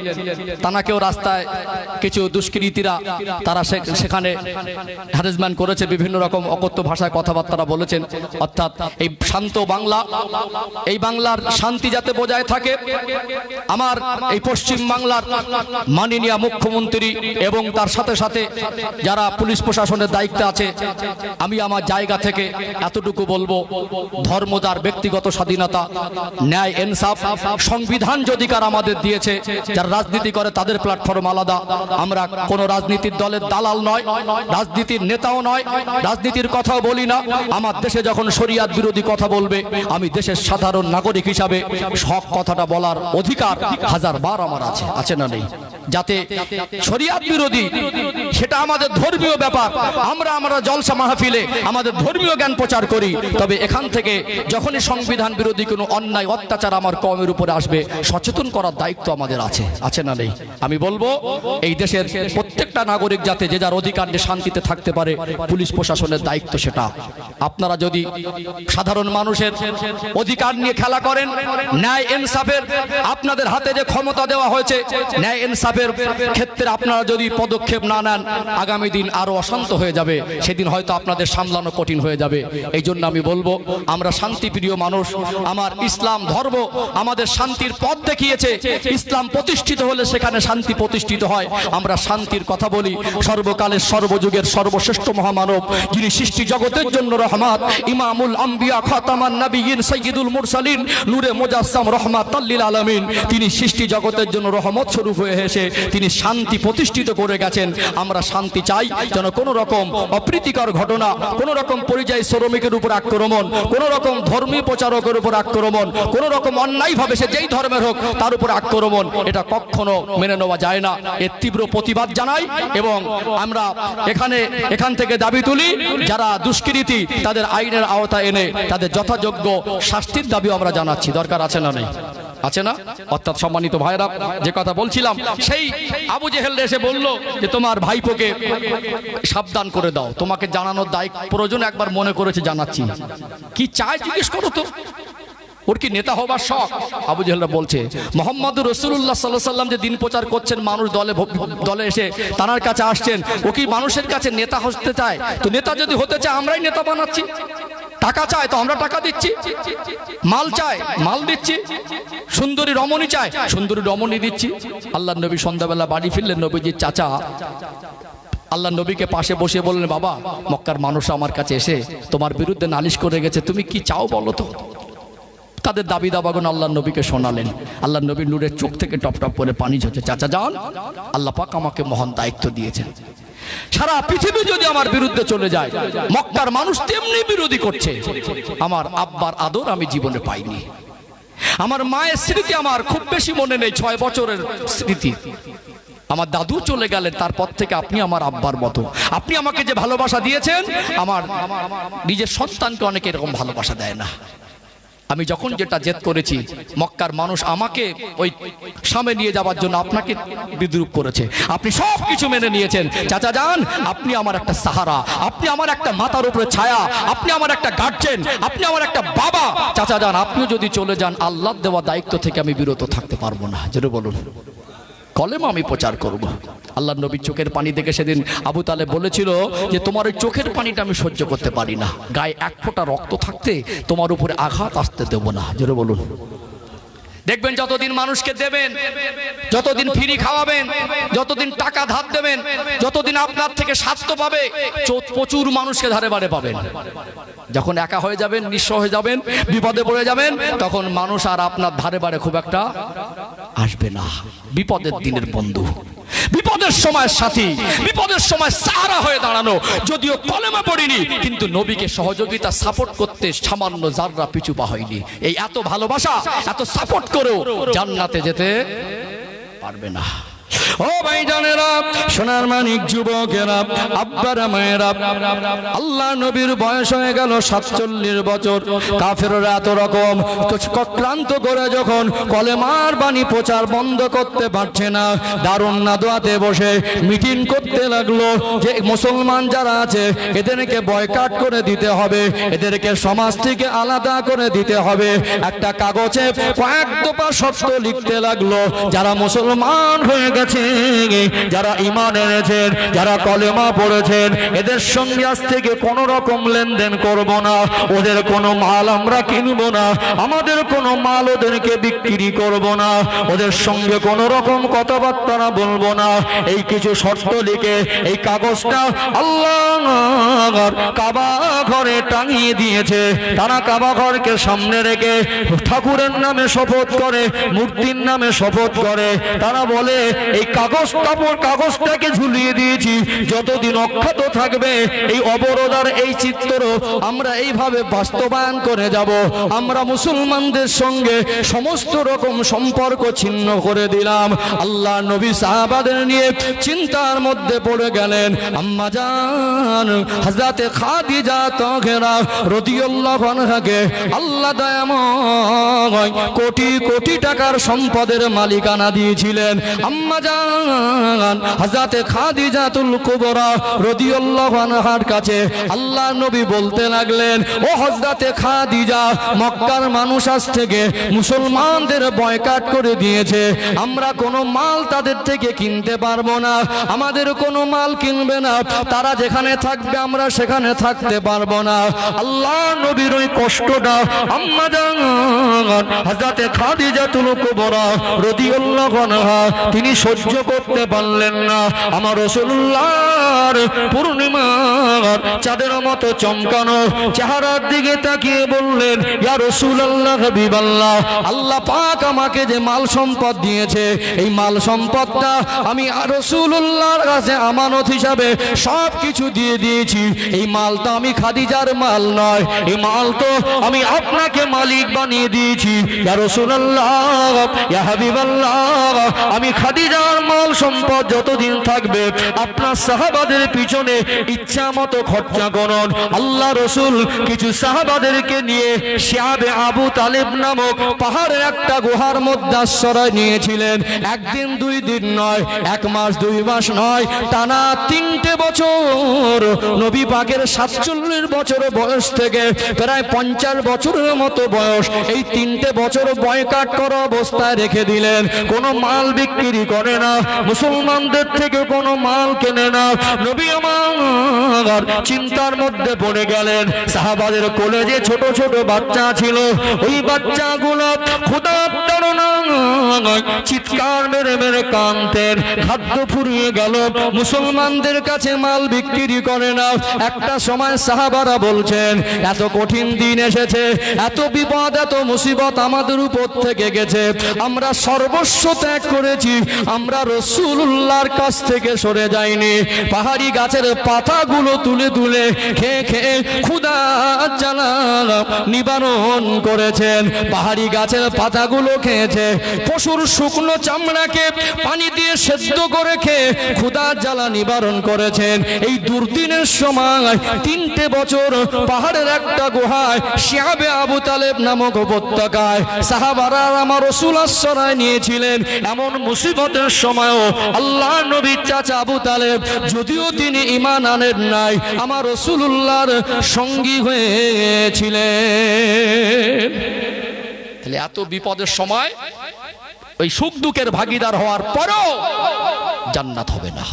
তানাকেও রাস্তায় কিছু দুষ্কৃতীরা তারা সেখানে হ্যারাসমেন্ট করেছে, বিভিন্ন রকম অকথ্য ভাষায় কথাবার্তা বলেছেন। অর্থাৎ এই শান্ত বাংলা, এই বাংলার শান্তি যাতে বজায় থাকে, আমার এই পশ্চিম বাংলার মাননীয় মুখ্যমন্ত্রী এবং তার সাথে সাথে যারা পুলিশ প্রশাসনের দায়িত্বে আছে, আমি আমার জায়গা থেকে এতটুকু বলবো, ধর্ম যার ব্যক্তিগত স্বাধীনতা, ন্যায় ইনসাফ, সংবিধান যে অধিকার আমাদের দিয়েছে, যারা রাজনীতি করে তাদের প্ল্যাটফর্ম আলাদা। আমরা কোন রাজনীতির দলের দালাল নয়, রাজনীতির নেতাও নয়, রাজনীতির কথাও বলি না। আমার দেশে যখন শরিয়াত বিরোধী কথা বলবে, আমি দেশের সাধারণ নাগরিক হিসাবে হক কথাটা বলার অধিকার হাজারবার আমার আছে, আছে না নেই? যাতে শরিয়াত বিরোধী সেটা আমাদের ধর্মীয় ব্যাপার, আমরা জলসা মাহফিলে আমাদের ধর্মীয় জ্ঞান প্রচার করি। তবে এখান থেকে যখনই সংবিধান বিরোধী কোনো অন্যায় অত্যাচার আমার কওমের উপরে আসবে, সচেতন করার দায়িত্ব আমাদের আছে, আছে না নেই? আমি বলবো এই দেশের প্রত্যেকটা নাগরিক যাতে যে যার অধিকার নিয়ে শান্তিতে থাকতে পারে, পুলিশ প্রশাসনের দায়িত্ব সেটা। আপনারা যদি সাধারণ মানুষের অধিকার নিয়ে খেলা করেন, ন্যায় ইনসাফের আপনাদের হাতে যে ক্ষমতা দেওয়া হয়েছে, ন্যায় ইনসাফের ক্ষেত্রে আপনারা যদি পদক্ষেপ না নেন, আগামী দিন আরো অশান্ত হয়ে যাবে, সেদিন হয়তো আপনাদের সামলানো কঠিন হয়ে যাবে। এই জন্য আমি বলবো, আমরা শান্তিপ্রিয় মানুষ, আমার ইসলাম ধর্ম আমাদের শান্তির পথ দেখিয়েছে। ইসলাম প্রতিষ্ঠিত হলে সেখানে শান্তি প্রতিষ্ঠিত হয়। আমরা শান্তির কথা বলি। সর্বকালের সর্বযুগের সর্বশ্রেষ্ঠ মহামানব, যিনি সৃষ্টি জগতের জন্য রহমত, ইমামুল আম্বিয়া খাতামান নবিয়্যিন সাইয়্যিদুল মুরসালিন নূরে মুজাসসাম রাহমাতাল লিল আলামিন, তিনি সৃষ্টি জগতের জন্য রহমত স্বরূপ হয়ে এসে তিনি শান্তি প্রতিষ্ঠিত করে গেছেন। আমরা শান্তি চাই, যেন কোনো রকম অপ্রীতিকর ঘটনা, কোনো রকম পরিযায়ী শ্রমিকের উপর আক্রমণ, কোনো রকম ধর্মীয় প্রচারকের উপর আক্রমণ, কোনো রকম অন্যায়ভাবে সে যেই ধর্মের হোক তার উপর আক্রমণ, এটা কখনো মেনে নেওয়া যায় না। এর তীব্র প্রতিবাদ জানাই এবং আমরা এখান থেকে দাবি তুলি, যারা দুষ্কৃতী তাদের আইনের আওতায় এনে তাদের যথাযোগ্য শাস্তির দাবি আমরা জানাচ্ছি। দরকার আছে না নেই? আছে না? অর্থাৎ সম্মানিত ভাইরা, যে কথা বলছিলাম, সেই আবু জেহেল এসে বলল যে তোমার ভাইপোকে সাবধান করে দাও, তোমাকে জানানোর দায়িত্ব প্রয়োজন, একবার মনে করেছে জানাচ্ছি। কি চায় জিজ্ঞেস করো তো, ওর কি নেতা হবার শখ? আবু জেহেলরা বলছে মুহাম্মদুর রাসূলুল্লাহ সাল্লাল্লাহু আলাইহি ওয়াসাল্লাম যে দিন প্রচার করছেন, মানুষ দলে দলে এসে তার কাছে আসছেন, ও কি মানুষের কাছে নেতা হতে চায়? তো নেতা যদি হতে চায়, আমরাই নেতা বানাচ্ছি। টাকা চায় তো আমরা টাকা দিচ্ছি, মাল চায় মাল দিচ্ছি, সুন্দরী রমণী চায় সুন্দরী রমণী দিচ্ছি। আল্লাহ নবী সন্ধ্যাবেলা বাড়ি ফিরলেন, নবীজির চাচা আল্লাহ নবীকে পাশে বসিয়ে বললেন, বাবা, মক্কার মানুষ আমার কাছে এসে তোমার বিরুদ্ধে নালিশ করে গেছে, তুমি কি চাও বলো তো। তাদের দাবি দাবাগুন আল্লাহ নবীকে শোনালেন। আল্লাহ নবীর নূরের চোখ থেকে টপ টপ করে পানি ঝরছে। চাচা যান, আল্লাহ পাক আমাকে মহান দায়িত্ব দিয়েছেন। সারা পৃথিবী যদি আমার বিরুদ্ধে চলে যায়, মক্কার মানুষ তেমনি বিরোধী করছে, আমার আব্বার আদর আমি জীবনে পাইনি। আমার মায়ের স্মৃতি আমার খুব বেশি মনে নেই, 6 বছরের স্মৃতি। আমার দাদু চলে গেলেন, তারপর থেকে আপনি আমার আব্বার মতো। আপনি আমাকে যে ভালোবাসা দিয়েছেন, আমার নিজের সন্তানকে অনেকে এরকম ভালোবাসা দেয় না। আমি যখন যেটা জেদ করেছি, মক্কার মানুষ আমাকে ওই সামনে নিয়ে যাওয়ার জন্য আপনাকে বিদ্রুপ করেছে, আপনি সব কিছু মেনে নিয়েছেন। চাচা যান, আপনি আমার একটা সাহারা, আপনি আমার একটা মাথার উপরে ছায়া, আপনি আমার একটা গার্জেন, আপনি আমার একটা বাবা। চাচা যান, আপনিও যদি চলে যান, আল্লাহর দেওয়া দায়িত্ব থেকে আমি বিরত থাকতে পারবো না। জোরে বলুন, কলেমা আমি প্রচার করব। আল্লাহ নবীর চোখের পানি দেখে সেদিন আবু তালেব বলেছিল যে তোমার ওই চোখের পানিটা আমি সহ্য করতে পারি না, গায়ে এক ফোঁটা রক্ত থাকতে তোমার উপরে আঘাত আসতে দেব না। জোরে বলুন। দেখবেন যতদিন মানুষকে দেবেন, যতদিন ফ্রি খাওয়াবেন, যতদিন টাকা ধার দেবেন, যতদিন আপনার থেকে স্বার্থ পাবে, প্রচুর মানুষকে ধারে বারে পাবেন। যখন একা হয়ে যাবেন, নিঃস্ব হয়ে যাবেন, বিপদে পড়ে যাবেন, তখন মানুষ আর আপনার ধারে বারে খুব একটা আসবে না। বিপদের দিনের বন্ধু, বিপদের সময় সাথী, বিপদের সময় সাহারা হয়ে দাঁড়ানো। যদিও কলেমা পড়িনি, কিন্তু নবীকে সহযোগিতা সাপোর্ট করতে সামান্য জাররা পিছু পা হয়নি। এই এত ভালোবাসা, এত সাপোর্ট করেও জান্নাতে যেতে পারবে না। ও ভাইজানেরা, সোনার মানিক যুবকেরা, আব্বারা মায়েরা, আল্লাহ নবীর বয়স হয়ে গেল 47 বছর। কাফেররা এত রকম ক্লান্ত করে যখন কলেমার বাণী প্রচার বন্ধ করতে পারছে না, দারুন নাদওয়াতে বসে মিটিং করতে লাগলো যে মুসলমান যারা আছে এদেরকে বয়কট করে দিতে হবে, এদেরকে সমাজ থেকে আলাদা করে দিতে হবে। একটা কাগজে কয়েক দফা শর্ত লিখতে লাগলো, যারা মুসলমান হয়ে গেছে, যারা ঈমান এনেছেন, যারা কলেমা পড়েছেন, এদের সঙ্গে আজ থেকে কোনো রকম লেনদেন করব না, ওদের কোনো মাল আমরা কিনবো না, আমাদের কোনো মাল ওদেরকে বিক্রি করব না, ওদের সঙ্গে কোনো রকম কথাবার্তা বলবো না। এই কিছু শর্ত লিখে এই কাগজটা আল্লাহর কাবা ঘরে টাঙিয়ে দিয়েছে। তারা কাবা ঘরকে সামনে রেখে ঠাকুরের নামে শপথ করে, মূর্তির নামে শপথ করে। তারা বলে এই কাগজটাকে ঝুলিয়ে দিয়েছি, যতদিন অক্ষত থাকবে এই অবরোধার এই চিত্র আমরা এইভাবে বাস্তবায়ন করে যাব। আমরা মুসলমানদের সঙ্গে সমস্ত রকম সম্পর্ক ছিন্ন করে দিলাম। আল্লাহ নবী সাহাবাদের নিয়ে চিন্তার মধ্যে পড়ে গেলেন। আম্মা জান হযরতে খাদিজা তাহেরা রাদিয়াল্লাহু আনহাকে আল্লাহ দয়াময় কোটি কোটি টাকার সম্পদের মালিকানা দিয়েছিলেন। আম্মা জান হযরতে খাদিজাতুল কুবরা রাদিয়াল্লাহু আনহার কাছে আল্লাহ নবী বলতে লাগলেন, ও হযরতে খাদিজা, মক্কার মানুষ আজ থেকে মুসলমানদের বয়কট করে দিয়েছে, আমরা কোনো মাল তাদের থেকে কিনতে পারবো না, আমাদের কোনো মাল কিনবে না, তারা যেখানে থাকবে আমরা সেখানে থাকতে পারবো না। আল্লাহ নবীর ওই কষ্টটা আম্মা জান হযরতে খাদিজাতুল কুবরা রাদিয়াল্লাহু আনহা তিনি সহ্য করতে পারলেন না। আমার রাসূলুল্লাহর পূর্ণিমার চাঁদের মতো চমকানো চেহারার দিকে তাকিয়ে বললেন, ইয়া রাসূলুল্লাহ, হাবিবাল্লাহ, আল্লাহ পাক আমাকে যে মাল সম্পদ দিয়েছে, এই মাল সম্পদটা আমি রাসূলুল্লাহর কাছে আমানত হিসাবে সব কিছু দিয়ে দিয়েছি। এই মাল তো আমি খাদিজার মাল নয়, এই মাল তো আমি আপনাকে মালিক বানিয়ে দিয়েছি। ইয়া রাসূলুল্লাহ, ইয়া হাবিবাল্লাহ, আমি খাদিজার মাল সম্পদ যতদিন থাকবে আপনার সাহাবাদের পিছনে ইচ্ছা মতো খরচা করুন। আল্লাহ রাসূল কিছু সাহাবাদেরকে নিয়ে শিয়াবে আবু তালেব নামক পাহাড়ের একটা গুহার মধ্যে আশ্রয় নিয়েছিলেন। একদিন দুই দিন নয়, 1 মাস 2 মাস নয়, টানা 3টে বছর নবী পাকের 47 বছর বয়স থেকে প্রায় 50 বছরের মতো বয়স, এই 3টে বছর বয়কট করা অবস্থায় রেখে দিলেন। কোনো মাল বিক্রি করে না, মুসলমানদের থেকে কোনো মাল কেনে না। নবী আমার চিন্তার মধ্যে পড়ে গেলেন। সাহাবাদের কোলে যে ছোট ছোট বাচ্চা ছিল, ওই বাচ্চাগুলো ক্ষুধার তাড়নায় চিৎকার মেরে মেরে কাঁদতেন। খাদ্য ফুরিয়ে গেল, মুসলমানদের কাছে মাল বিক্রি করে না। একটা সময় সাহাবারা বলছেন, এত কঠিন দিন এসেছে, এত বিপদ, এত মুসিবত আমাদের উপর থেকে গেছে, আমরা সর্বস্ব ত্যাগ করেছি, আমরা রাসূলুল্লাহর কাছ থেকে সরে যাইনি। পাহাড়ি গাছের পাতাগুলো তুলে তুলে খেয়ে খেয়ে ক্ষুধা জ্বালা নিবারণ করেছেন। পাহাড়ি গাছের পাতাগুলো খেয়েছে, পশুর শুকনো চামড়াকে পানি দিয়ে সেদ্ধ করে খেয়ে ক্ষুধা জ্বালা নিবারণ করেছেন। এই দুর্দিনের সময় 3টে বছর পাহাড়ের একটা গুহায় শিয়াবে আবু তালেব নামক উপত্যকায় সাহাবারা আমার রাসূল আশ্রয় নিয়েছিলেন। এমন মুসিবতের সময়ও আল্লাহ নবীর চাচা আবু তালেব, যদিও তিনি ঈমান আনেন নাই, আমার রাসূলুল্লাহর সঙ্গী হয়েছিলেন। তাহলে এত বিপদের সময় ওই সুখ দুঃখের ভাগিদার হওয়ার পরও জান্নাত হবে না।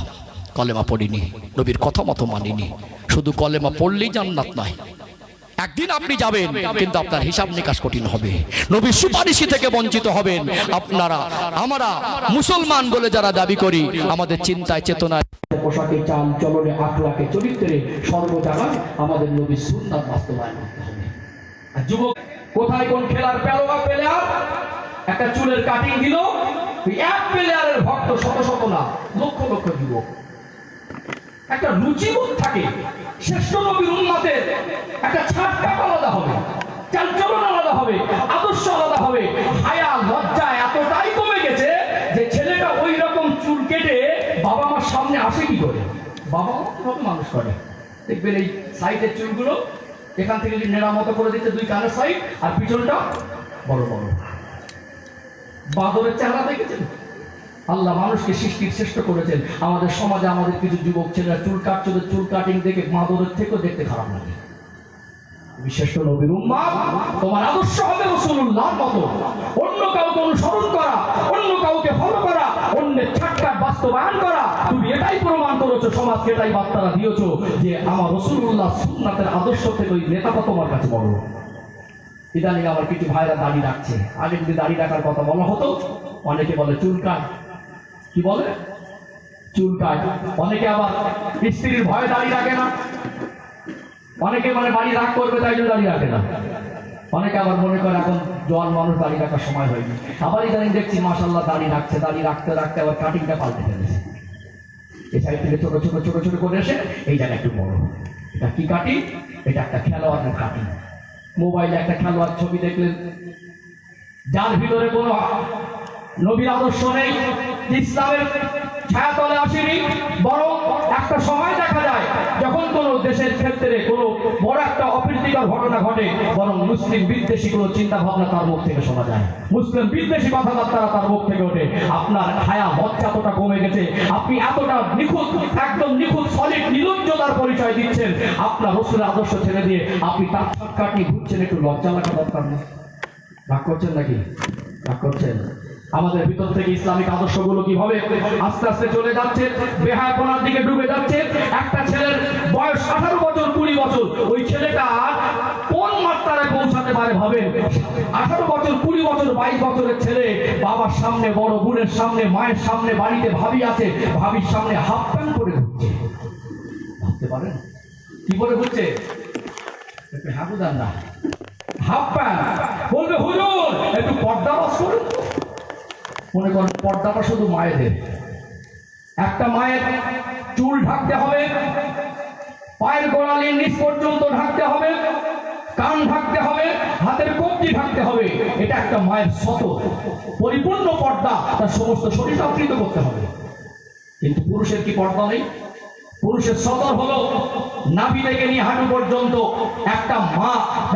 কলেমা পড়িনি, নবীর কথা মতো মানিনি, শুধু কলেমা পড়লেই জান্নাত নয়। একদিন আপনি যাবেন, কিন্তু আপনার হিসাব নিকাশ কঠিন হবে, নবীর সুপারিশি থেকে বঞ্চিত হবেন। আপনারা আমরা মুসলমান বলে যারা দাবি করি, আমাদের চিন্তায় চেতনায়, পোশাকে, চাল চলনে, আখলাকে, চরিত্রে, সর্বজায়গায় আমাদের নবীর সুন্নাত বাস্তবায়ন করতে হবে। আর যুবক কোথায় কোন খেলার প্লেয়ার একটা চুলের কাটিং দিল, এক প্লেয়ারের ভক্ত শত শত না, লক্ষ লক্ষ যুবক। একটা রুচিবোধ থাকে, শ্রেষ্ঠ নবীর উম্মতের একটা ছাড়কাট আলাদা হবে, চালচলন আলাদা হবে, আদর্শ আলাদা হবে। হায়া লজ্জা এতটাই কমে গেছে যে ছেলেটা ওই রকম চুল কেটে সামনে আসে কি করে? বাবা কত মানুষ করে, দেখবেন এই সাইডের চুলগুলো এখান থেকে যদি নেড়া মতো করে দিতে, দুই কানের সাইড, আর পিছনটা বড় বড়। বাদরের চেহারা দেখেছেন? আল্লাহ মানুষকে সৃষ্টির শ্রেষ্ঠ করেছেন। আমাদের সমাজে আমাদের কিছু যুবক ছেলেরা চুল কাটছে, চুল কাটিং দেখে বাদরের থেকেও দেখতে খারাপ লাগে। বিশেষ নবীর উম্মাহ, তোমার আদর্শ হবে রাসূলুল্লাহর মতো। অন্য কাউকে অনুসরণ করা, অন্য কাউকে ফলো করা, অন্যের ছাটকাট বাস্তবায়ন করা, তুমি এটাই প্রমাণ করেছো, সমাজকে এটাই বার্তা দিয়েছো যে আমার রাসূলুল্লাহ সুন্নাতের আদর্শ থেকে ওই নেতাটা তোমার কাছে বড়। ইদানিং আমার কিছু ভাইরা দাড়ি রাখছে। আগে যদি দাড়ি রাখার কথা বলা হতো, অনেকে বলে চুল কাট, কি বলে চুল কাট। অনেকে আবার স্ত্রীর ভয়ে দাড়ি রাখে না, অনেকে মানে বাড়ি রাগ করবে তাই জন্য দাঁড়িয়ে রাখে না। অনেকে আবার মনে করে এখন জোয়ান মানুষ দাঁড়িয়ে রাখার সময় হয়নি। আবার ইদানিং দেখছি মাশাআল্লাহ দাঁড়িয়ে রাখছে, দাঁড়িয়ে রাখতে রাখতে আবার কাটিংটা পাল্টে ফেলেছে। এই সাইড থেকে ছোট ছোট ছোট ছোট করে এসে এই জায়গা একটু বড়। এটা কি কাটিং? এটা একটা খেলোয়াড়ের কাটিং। মোবাইলে একটা খেলোয়াড় ছবি দেখলেন, যার ভিতরে কোনো নবীর আদর্শ নেই, ইসলামের ছায়াতলে আসেনি, বরং একটা সময় দেখা যায় যখন কোনো দেশের ক্ষেত্রে কোনো বড় একটা অপ্রীতিকর ঘটনা ঘটে, বরং মুসলিম বিদ্বেষী কোনো চিন্তা ভাবনা তার মুখ থেকে শোনা যায়, মুসলিম বিদ্বেষী কথাবার্তা তার মুখ থেকে ওঠে। আপনার ছায়া মর্যাদাটা কমে গেছে, আপনি এতটা নিখুঁত, একদম নিখুঁত সলিড নিরঞ্জনার পরিচয় দিচ্ছেন, আপনার রাসূলের আদর্শ ছেড়ে দিয়ে আপনি তার শর্টকাট নিয়ে ঘুরছেন। একটু লজ্জা লাগা দরকার নেই? রাগ করছেন নাকি? রাগ করছেন? আমাদের ভিতর থেকে ইসলামিক আদর্শগুলো কিভাবে আস্তে আস্তে চলে যাচ্ছে, বেহায়াপনার দিকে ডুবে যাচ্ছে। একটা ছেলের বয়স 18 বছর 20 বছর, ওই ছেলেটা কোন মাত্রায় পৌঁছাতে পারে ভাবেন? 18 বছর 20 বছর 22 বছরের ছেলে বাবার সামনে, বড় বোনের সামনে, মায়ের সামনে, বাড়িতে ভাবি আছে, ভাবির সামনে হাফ প্যান্ট পরে ঘুরছে। ভাবতে পারেন কি বলে ঘুরছে? একটু হ্যাঁ বুঝান না, হাফ প্যান্ট। বলবে হুজুর একটু পর্দা বাস করুন। মনে করেন পর্দাটা শুধু মায়েদের। একটা মায়ের চুল ঢাকতে হবে, পায়ের গোড়ালির নিচ পর্যন্ত ঢাকতে হবে, কান ঢাকতে হবে, হাতের কবজি ঢাকতে হবে। এটা একটা মায়ের শত পরিপূর্ণ পর্দা, তার সমস্ত শরীর আবৃত করতে হবে। কিন্তু পুরুষের কি পর্দা নেই? পুরুষের সতর হলো নাভি থেকে নিয়ে হাঁটু পর্যন্ত। একটা মা,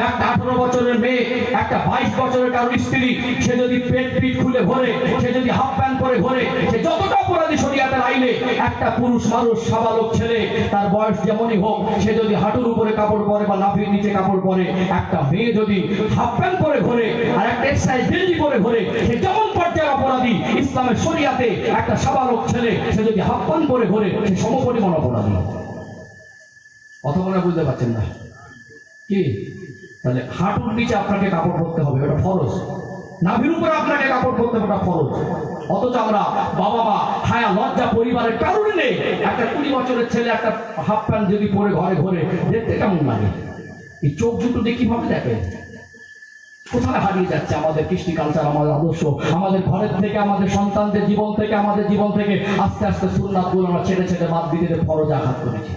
একটা 18 বছরের মেয়ে, একটা 22 বছরের কারো স্ত্রী, সে যদি পেট পিট খুলে ঘোরে, সে যদি হাফ প্যান্ট পরে ঘোরে, সে যতটা অপরাধী শরীয়তের আইনে, একটা পুরুষ মানুষ, সাবালক ছেলে, তার বয়স যেমনই হোক, সে যদি হাঁটুর উপরে কাপড় পরে বা নাভির নিচে কাপড় পরে, একটা মেয়ে যদি হাফ প্যান্ট পরে ঘোরে আর একটা এক্সাইজ গেঞ্জি পরে ঘোরে, সে যেমন পর্যায়ের অপরাধী। ইসলামের শরীয়তে একটা সাবালক ছেলে, সে যদি হাফ প্যান্ট পরে ঘোরে, সে সমপরিমাণ অপরাধী। কথা মনে বুঝতে পারছেন না কি? তাহলে হাঁটুর নিচে আপনাকে কাপড় পরতে হবে, ওটা ফরজ। নাভির উপরে আপনাকে কাপড় পরতে হবে, ওটা ফরজ। অথচ আমরা বাবা মা হায়া লজ্জা পরিবারের কারণে নেই। একটা 20 বছরের ছেলে একটা হাফ প্যান্ট যদি পরে ঘরে ঘরে, দেখতে কেমন লাগে? এই চোখ দুটো দিয়ে কিভাবে দেখে? কোথায় হারিয়ে যাচ্ছে আমাদের কৃষ্টি কালচার, আমাদের আদর্শ? আমাদের ঘরের থেকে, আমাদের সন্তানদের জীবন থেকে, আমাদের জীবন থেকে আস্তে আস্তে সুন্নাতগুলো আমরা ছেড়ে ছেড়ে বাদ দিতে ফরজে আঘাত করেছি।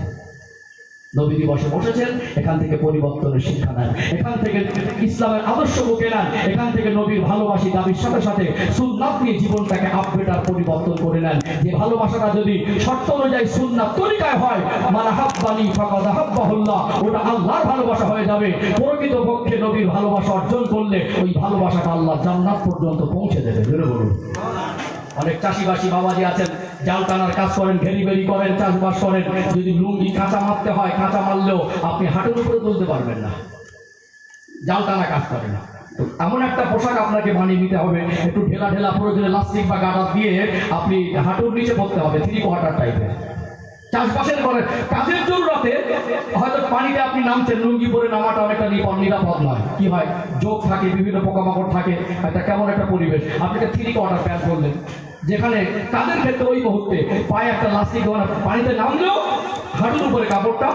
নবী দিবসে বসেছেন, এখান থেকে পরিবর্তনের শিক্ষা নেন, এখান থেকে ইসলামের আদর্শ বুকে নেন, এখান থেকে নবীর ভালোবাসি দাবির সাথে সাথে সুন্নাত নিয়ে জীবনটাকে আপডেট আর পরিবর্তন করে নেন। যে ভালোবাসাটা যদি শর্ত অনুযায়ী সুন্নাত তরিকায় হয়, মান আহাব্বানি ফাকাদ আহাব্বাহুল্লাহ, ওটা আল্লাহর ভালোবাসা হয়ে যাবে। প্রকৃত পক্ষে নবীর ভালোবাসা অর্জন করলে ওই ভালোবাসাটা আল্লাহ জান্নাত পর্যন্ত পৌঁছে দেবে। জোরে বলুন। অনেক চাষিবাসী বাবাজি আছেন, জাল টানার কাজ করেন, ঘেরি বেরি করেন, চাষবাস করেন। যদি লুঙ্গি কাঁচা মারতে হয়, কাঁচা মারলেও আপনি হাঁটুর উপরে তুলতে পারবেন না, জাল টানা কাজ করে না। তো এমন একটা পোশাক আপনাকে বানিয়ে নিতে হবে, একটু ঢেলা ঢেলা প্রয়োজনে লাস্টিক বা গাডার দিয়ে আপনি হাঁটুর নিচে পড়তে হবে, 3 কোয়ার্টার টাইপের। চাষবাসের পরে কাজের জরুরতে হয়তো পানিতে আপনি নামছেন, লুঙ্গি পরে নামাটা অনেকটা নিরাপদ নয়। কি হয়, যোগ থাকে, বিভিন্ন পোকামাকড় থাকে, একটা কেমন একটা পরিবেশ। আপনি একটা 3 কোয়ার্টার প্যান্ট করলেন, যেখানে তাদের ক্ষেত্রে ওই মুহূর্তে পায়ে একটা লাস্টিক, পানিতে নামলেও হাঁটুর উপরে কাপড়টা